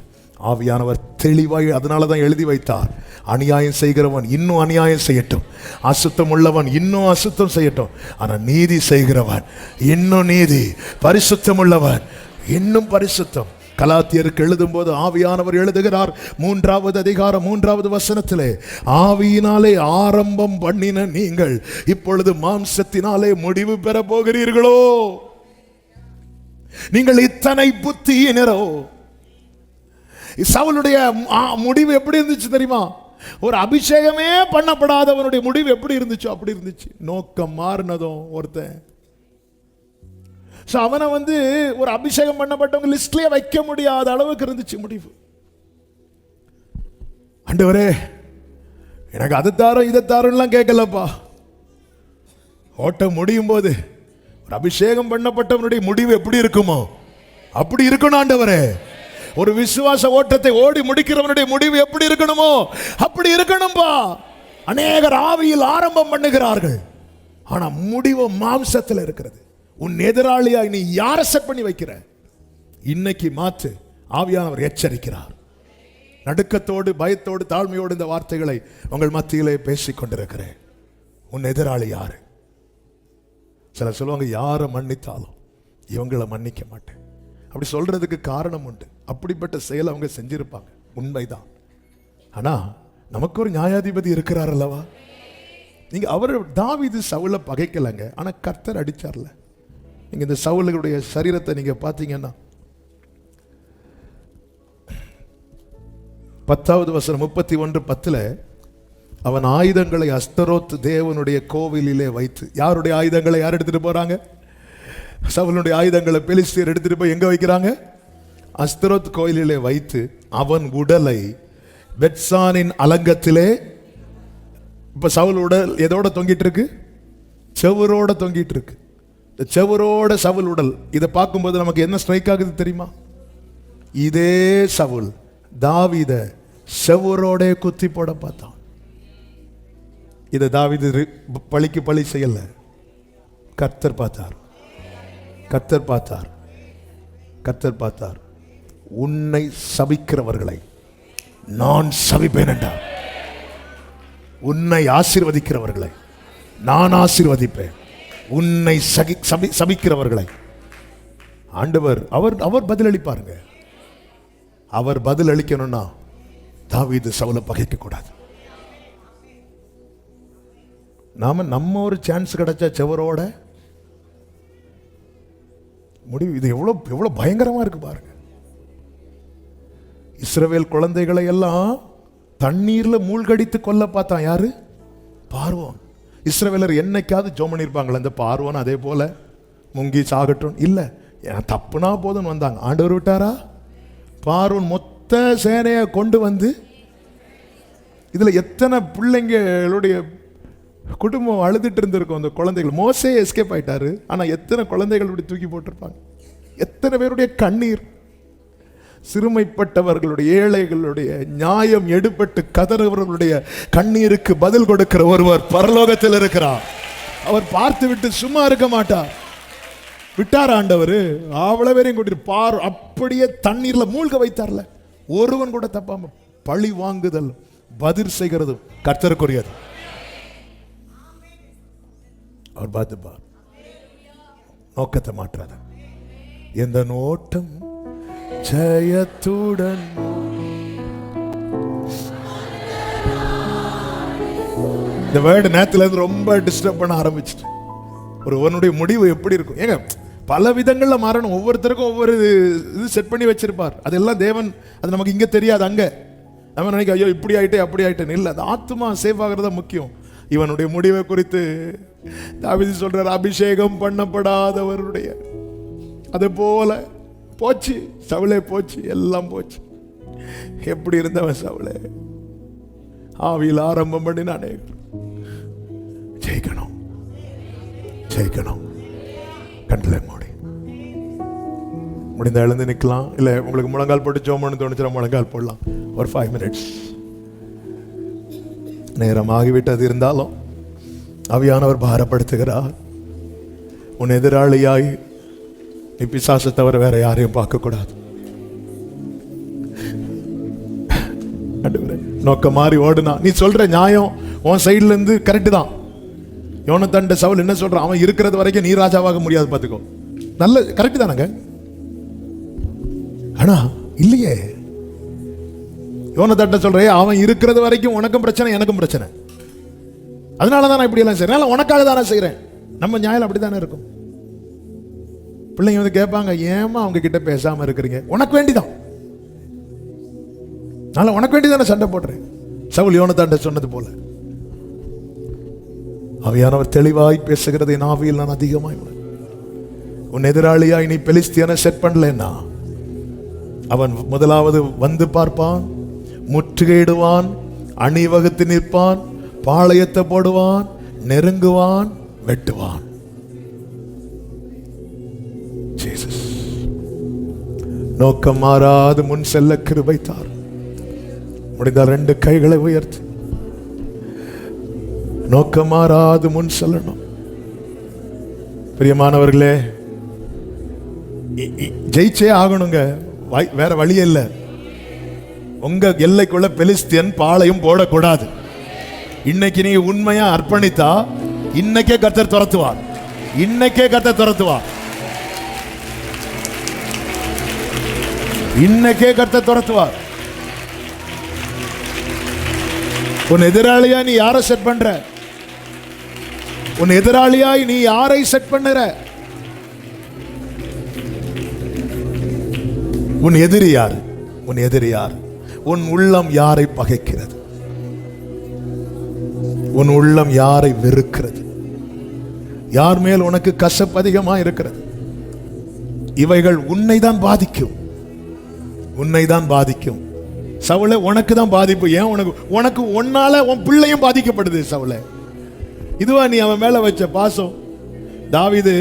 [SPEAKER 1] ஆவியானவர் தெளிவாய் அதனால தான் எழுதி வைத்தார். அநியாயம் செய்கிறவன் இன்னும் அநியாயம் செய்யட்டும், அசுத்தம் உள்ளவன் இன்னும் அசுத்தம் செய்யட்டும், ஆனால் நீதி செய்கிறவன் இன்னும் நீதி, பரிசுத்தம் உள்ளவன் இன்னும் பரிசுத்தம். கலாத்தியருக்கு எழுதும் போது ஆவியானவர் எழுதுகிறார் 3வது அதிகாரம் 3வது வசனத்திலே, ஆவியினாலே ஆரம்பம் பண்ணின நீங்கள் இப்பொழுது மாம்சத்தினாலே முடிவு பெற போகிறீர்களோ, நீங்கள் இத்தனை புத்தியினரோ. சவுலுடைய முடிவு எப்படி இருந்துச்சு தெரியுமா? ஒரு அபிஷேகமே பண்ணப்படாதவனுடைய முடிவு எப்படி இருந்துச்சோ அப்படி இருந்துச்சு. நோக்கம் மாறினதும் ஒருத்தன் அவனை ஒரு அபிஷேகம் பண்ணப்பட்டவங்க லிஸ்ட்லயே வைக்க முடியாத அளவுக்கு இருந்துச்சு முடிவு. ஆண்டவரே எனக்கு அது தாரும் இதை தாரும்லாம் கேட்கலப்பா. ஓட்டம் முடியும் போது ஒரு அபிஷேகம் பண்ணப்பட்டவனுடைய முடிவு எப்படி இருக்குமோ அப்படி இருக்கணும் ஆண்டவரே. ஒரு விசுவாச ஓட்டத்தை ஓடி முடிக்கிறவனுடைய முடிவு எப்படி இருக்கணுமோ அப்படி இருக்கணும்பா. அநேகர் ஆவியில் ஆரம்பம் பண்ணுகிறார்கள், ஆனா முடிவு மாம்சத்தில் இருக்கிறது. உன் எதிராளியாய் நீ யாரை செட் பண்ணி வைக்கிற? இன்னைக்கு மாற்று. ஆவியானவர் எச்சரிக்கிறார். நடுக்கத்தோடு பயத்தோடு தாழ்மையோடு இந்த வார்த்தைகளை உங்கள் மத்தியிலே பேசிக் கொண்டிருக்கிறேன். உன் எதிராளி யாரு? சிலர் சொல்லுவாங்க, யாரை மன்னித்தாலும் இவங்களை மன்னிக்க மாட்டேன். அப்படி சொல்றதுக்கு காரணம் உண்டு. அப்படிப்பட்ட செயல் அவங்க செஞ்சிருப்பாங்க, உண்மைதான். ஆனா நமக்கு ஒரு நியாயாதிபதி இருக்கிறார் அல்லவா? நீங்க அவர் தாவீது சவுலை பகைக்கலங்க, ஆனா கர்த்தர் அடிச்சார்ல. நீங்க இந்த சவுலுடைய சரீரத்தை நீங்க பாத்தீங்கன்னா 10வது வசனம் 31:10 அவன் ஆயுதங்களை அஸ்தரோத் தேவனுடைய கோவிலிலே வைத்து. யாருடைய ஆயுதங்களை யார் எடுத்துட்டு போறாங்க? சவுலுடைய ஆயுதங்களை பெலிஸ்தியர் எடுத்துட்டு போய் எங்க வைக்கிறாங்க? அஸ்தரோத் கோயிலிலே வைத்து அவன் உடலை பெத்சானின் அலங்கத்திலே. இப்ப சவுல் உடல் எதோட தொங்கிட்டு இருக்கு? செவரோட தொங்கிட்டு இருக்கு. இந்த செவரோட சவுல் உடல். இதை பார்க்கும்போது நமக்கு என்ன ஸ்ட்ரைக் ஆகுது தெரியுமா? இதே சவுல் தாவீத செவரோட குத்தி போட பார்த்தான். இதை தாவீது பழிக்கு பழி செய்யல, கர்த்தர் பார்த்தார். கர்த்தர் பார்த்தார். கர்த்தர் பார்த்தார். உன்னை சபிக்கிறவர்களை நான் சபிப்பேன் என்றார். உன்னை ஆசீர்வதிக்கிறவர்களை நான் ஆசீர்வதிப்பேன். உன்னை சபிக்கிறவர்களை ஆண்டவர் அவர் பதிலளிப்பாருங்க. அவர் பதில் அளிக்கணும்னா தாவீது சவுலை பகைக்க கூடாது. நம்ம ஒரு சான்ஸ் கிடைச்சா செவரோட முடிவு. இது எவ்வளவு பயங்கரமா இருக்கு பாருங்க. இஸ்ரவேல் குழந்தைகளை எல்லாம் தண்ணீர்ல மூழ்கடித்து கொல்ல பார்த்தான். யாரு? பார்வோன். இஸ்ரவேலர் என்னைக்காவது ஜெபம் பண்ணிருப்பாங்களா? இந்த பார்வோன் அதே போல முங்கி சாகட்டும் இல்ல, தப்புனா போதும் வந்தாங்க. ஆண்டவர் விட்டாரா? பார்வோன் மொத்த சேனையை கொண்டு வந்து, இதுல எத்தனை பிள்ளைங்களுடைய குடும்பம் அழுதுட்டு இருந்திருக்கும். அந்த குழந்தைகள். மோசே எஸ்கேப் ஆயிட்டாரு, ஆனா எத்தனை குழந்தைகள் இப்படி தூக்கி போட்டிருப்பாங்க? எத்தனை பேருடைய கண்ணீர்! சிறுமைப்பட்டவர்களுடைய, ஏழைகளுடைய, நியாயம் எடுபட்டு கதறவர்களுடைய கண்ணீருக்கு பதில் கொடுக்கிற ஒருவர் பரலோகத்தில் இருக்கிறார். அவர் பார்த்து விட்டு சும்மா இருக்க மாட்டார். விட்டார் ஆண்டவர். அவ்வளவு பேரையும் கூட்டிட்டு பார் அப்படியே தண்ணீர்ல மூழ்க வைத்தார்ல. ஒருவன் கூட தப்பாம. பழி வாங்குதல் பதில் செய்கிறதும் கர்த்தருக்குரியது. அவர் பார்த்துப்பார். நோக்கத்தை மாற்றாத. எந்த நோட்டம் ஜெயத்துடன். இந்த வேர்டு நேரத்துல இருந்து ரொம்ப டிஸ்டர்ப் பண்ண ஆரம்பிச்சுட்டு. ஒருவனுடைய முடிவு எப்படி இருக்கும்? ஏங்க பல விதங்கள்ல மாறணும். ஒவ்வொருத்தருக்கும் ஒவ்வொரு இது செட் பண்ணி வச்சிருப்பார். அதெல்லாம் தேவன், அது நமக்கு இங்க தெரியாது. அங்க நம்ம நினைக்க ஐயோ இப்படி ஆயிட்டே அப்படி ஆயிட்டேன்னு இல்லை. அது ஆத்மா சேஃப் ஆகிறதா முக்கியம். இவனுடைய முடிவை குறித்து தாவீது சொல்றார், அபிஷேகம் பண்ணப்படாதவருடைய. அது போல போச்சு சவுலே, போச்சு, எல்லாம் போச்சு. எப்படி இருந்தவன் சவுலே? ஆவியில் ஆரம்பம் பண்ணி நானே ஜெயிக்கணும் ஜெயிக்கணும். கண்களை மூடி முடிந்த எழுந்து நிற்கலாம். இல்லை உங்களுக்கு முழங்கால் போட்டு ஜோமன்னு தோணுச்சுன்னா முழங்கால் போடலாம். ஒரு 5 minutes. நேரம் ஆகிவிட்டது. இருந்தாலும் ஆவியானவர் பாரப்படுத்துகிறார். உன் எதிராளியாய் நீ பிசாசை தவிர வேற யாரையும் பார்க்க கூடாது. நோக்க மாறி ஓடுனா நீ சொல்ற நியாயம் உன் சைடுல இருந்து கரெக்ட் தான். யோனத்தான்ட சவுல் என்ன சொல்றான்? அவன் இருக்கிறது வரைக்கும் நீ ராஜாவாக முடியாது, பாத்துக்கோ. நல்ல கரெக்ட் தானங்க. ஆனா இல்லையே, யோனத்தான்ட சொல்றே அவன் இருக்கிறது வரைக்கும் உனக்கும் பிரச்சனை எனக்கும் பிரச்சனை, அதனாலதான் நான் இப்படி எல்லாம் செய்யறேன், உனக்காக தான் நான் செய்யறேன். நம்ம நியாயம் அப்படித்தானே இருக்கும். பிள்ளைங்க வந்து கேட்பாங்க, ஏமா அவங்க கிட்ட பேசாம இருக்கிறீங்க? உனக்கு வேண்டிதான், நான் உனக்கு வேண்டிதானே சண்டை போடுறேன். சவுல் யோனத்தான்ட சொன்னது போல ஆவியானவர் தெளிவாய் பேசுகிறது. என் ஆவியில் நான் அதிகமாய் உன் எதிராளியாய் நீ பெலிஸ்தியனை செட் பண்ணலன்னா அவன் முதலாவது வந்து பார்ப்பான், முற்றுகையிடுவான், அணிவகுத்து நிற்பான், பாளையத்தை போடுவான், நெருங்குவான், வெட்டுவான். நோக்கம் மாறாது முன் செல்ல கிருபை தார். முடிந்தால் 2 கைகளை உயர்த்து. நோக்கம் மாறாது முன் செல்லணும். பிரியமானவர்களே, ஜெயிச்சே ஆகணுங்க, வேற வழியே இல்லை. உங்க எல்லைக்குள்ள பெலிஸ்தியன் பாளையம் போடக்கூடாது. இன்னைக்கு நீ உண்மையா அர்ப்பணித்தா இன்னைக்கே கர்த்தர் துரத்துவார், இன்னைக்கே கர்த்தர் துரத்துவார், இன்னைக்கே கர்த்தர் துரத்துவார். உன் எதிராளியா நீ யாரை செட் பண்ற? உன் எதிராளியாய் நீ யாரை செட் பண்ணுற? உன் எதிரி யார்? உன் எதிரி யார்? உன் உள்ளம் யாரை பகைக்கிறது? உன் உள்ளம் யாரை வெறுக்கிறது? யார் மேல் உனக்கு கசப்பு அதிகமாக இருக்கிறது? இவைகள் உன்னை தான் பாதிக்கும், உன்னை தான் பாதிக்கும். சவுளே, உனக்கு தான் பாதிப்பு. ஏன் உனக்கு உன்னால உன் பிள்ளையும் பாதிக்கப்படுது. சவுளே, இதுவா நீ அவன் மேல வச்ச பாசம்? தாவீது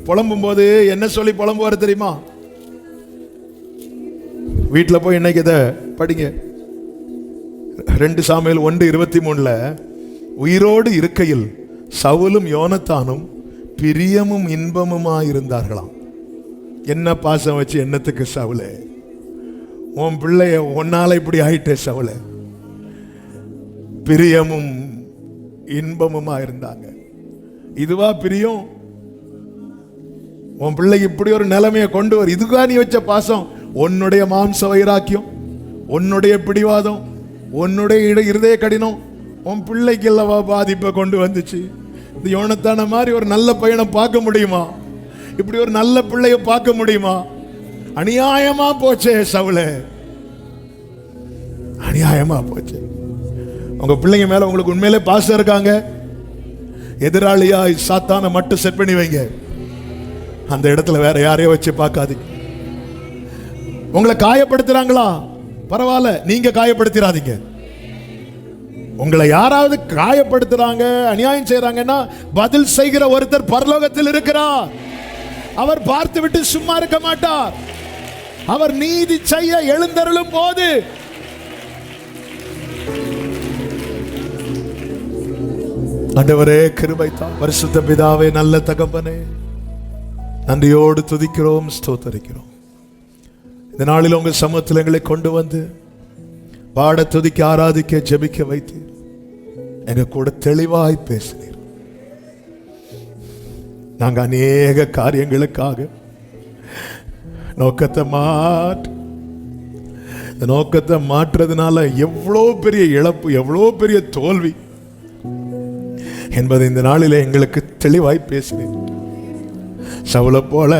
[SPEAKER 1] புலம்பும் போது என்ன சொல்லி புலம்புவார் தெரியுமா? வீட்டில் போய் இன்னைக்கு இதை படிங்க. 2 சாமுவேல் 1:23 உயிரோடு இருக்கையில் சவுலும் யோனத்தானும் பிரியமும் இன்பமுமா இருந்தார்களாம். என்ன பாசம் வச்சு என்னத்துக்கு சவுலே? உன் பிள்ளைய உன்னால இப்படி ஆயிட்டே சவுலே. பிரியமும் இன்பமுமா இருந்தாங்க. இதுவா பிரியம்? உன் பிள்ளைக்கு இப்படி ஒரு நிலைமையை கொண்டு வர இதுவா நீ வச்ச பாசம்? உன்னுடைய மாம்ச வைராக்கியம், உன்னுடைய பிடிவாதம், உன்னுடைய இருதய கடினம் உன் பிள்ளைக்கு அல்லவா பாதிப்பை கொண்டு வந்துச்சு. இந்த யோனத்தான மாதிரி ஒரு நல்ல பையனை பார்க்க முடியுமா? இப்படி ஒரு நல்ல பிள்ளைய பார்க்க முடியுமா? அநியாயமா போச்சே சவுலே, அநியாயமா போச்சு. உங்க பிள்ளைங்க மேல உங்களுக்கு உண்மையிலே பாசம் இருக்காங்க? எதிராளியாய் சாத்தான மட்டும் செட் பண்ணி வைங்க. அந்த இடத்துல வேற யாரையோ வச்சு பார்க்காதீங்க. உங்களை காயப்படுத்துறாங்களா? பரவாயில்ல, நீங்க காயப்படுத்திடாதீங்க. உங்களை யாராவது காயப்படுத்துறாங்க, அநியாயம் செய்யறாங்கன்னா பதில் செய்கிற ஒருத்தர் பரலோகத்தில் இருக்கிறார். அவர் பார்த்து விட்டு சும்மா இருக்க மாட்டார். அவர் நீதி செய்ய எழுந்தருளும் போது ஆண்டவரே கிருபை தாரும். பரிசுத்த பிதாவே, நல்ல தகப்பனே, நன்றியோடு துதிக்கிறோம், ஸ்தோத்தரிக்கிறோம். இந்த நாளில் உங்க சமூகத்தில் எங்களை கொண்டு வந்து பாட, துதிக்க, ஆராதிக்க, ஜெபிக்க வைத்து எங்க கூட தெளிவாய் பேசினீர். நாங்க அநேக காரியங்களுக்காக நோக்கத்தை மாற்றுறதுனால எவ்வளோ பெரிய இழப்பு, எவ்வளோ பெரிய தோல்வி என்பதை இந்த நாளிலே எங்களுக்கு தெளிவாய் பேசினேன். சவுலை போல,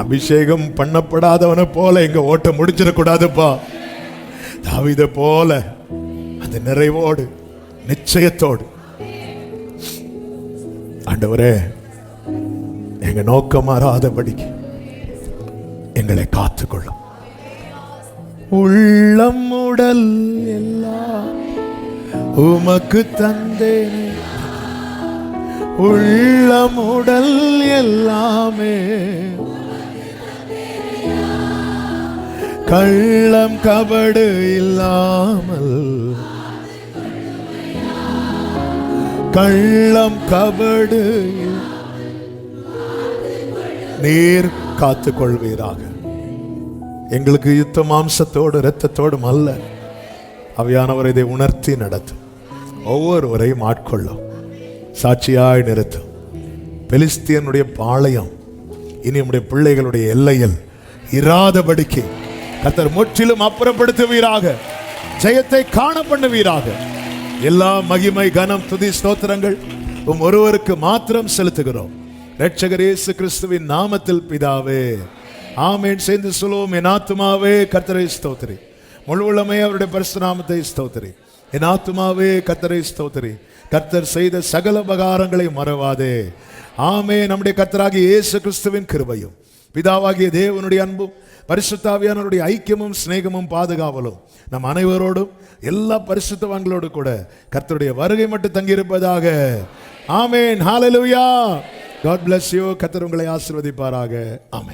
[SPEAKER 1] அபிஷேகம் பண்ணப்படாதவனை போல எங்க ஓட்ட முடிச்சிடக்கூடாதுப்பா. தாவீதை போல அந்த நிறைவோடு, நிச்சயத்தோடு ஆண்டவரே எங்க நோக்கம் மாறாதபடிக்கு எங்களை காத்துக்கொள்ளும். உள்ளம் உடல் எல்லாம் உமக்கு தந்தேனே, உள்ளம் உடல் எல்லாமே கள்ளம் கபடு இல்லாமல், கள்ளம் கபடு நீர் காத்துக் கொள்வீராக. எங்களுக்கு யுத்த மாம்சத்தோடு இரத்தத்தோடும் அல்ல, ஆவியானவர் இதை உணர்த்தி நடத்தும், ஒவ்வொருவரையும் ஆட்கொள்ளும், சாட்சியாய் நிறுத்தும். பெலிஸ்தியனுடைய பாளையம் இனி நம்முடைய பிள்ளைகளுடைய எல்லையில் இராதபடிக்கு கர்த்தர் முற்றிலும் அப்புறப்படுத்துவீராக, ஜெயத்தை காண பண்ணுவீராக. எல்லா மகிமை கனம் துதி ஸ்தோத்திரங்கள் ஒருவருக்கு மாத்திரம் செலுத்துகிறோம், இரட்சகர் இயேசு கிறிஸ்துவின் நாமத்தில் பிதாவே, ஆமென். சேர்ந்து சொல்லுவோம், என் ஆத்துமாவே கர்த்தரை ஸ்தோத்திரி, முழு உள்ளமே அவருடைய பரிசுத்த நாமத்தை ஸ்தோத்திரி. என் ஆத்துமாவே கர்த்தரை ஸ்தோத்திரி, கர்த்தர் செய்த சகல உபகாரங்களை மறவாதே. ஆமென். நம்முடைய கர்த்தராகிய இயேசு கிறிஸ்துவின் கிருபையும் பிதாவாகிய தேவனுடைய அன்பும் பரிசுத்த ஆவியானவருடைய ஐக்கியமும் சிநேகமும் பாதுகாவலும் நம் அனைவரோடும் எல்லா பரிசுத்தவான்களோடு கூட கர்த்தருடைய வருகை மட்டும் தங்கியிருப்பதாக. ஆமென். ஹalleluya. God bless you. கர்த்தர் உங்களை ஆசீர்வதிப்பாராக. ஆமென்.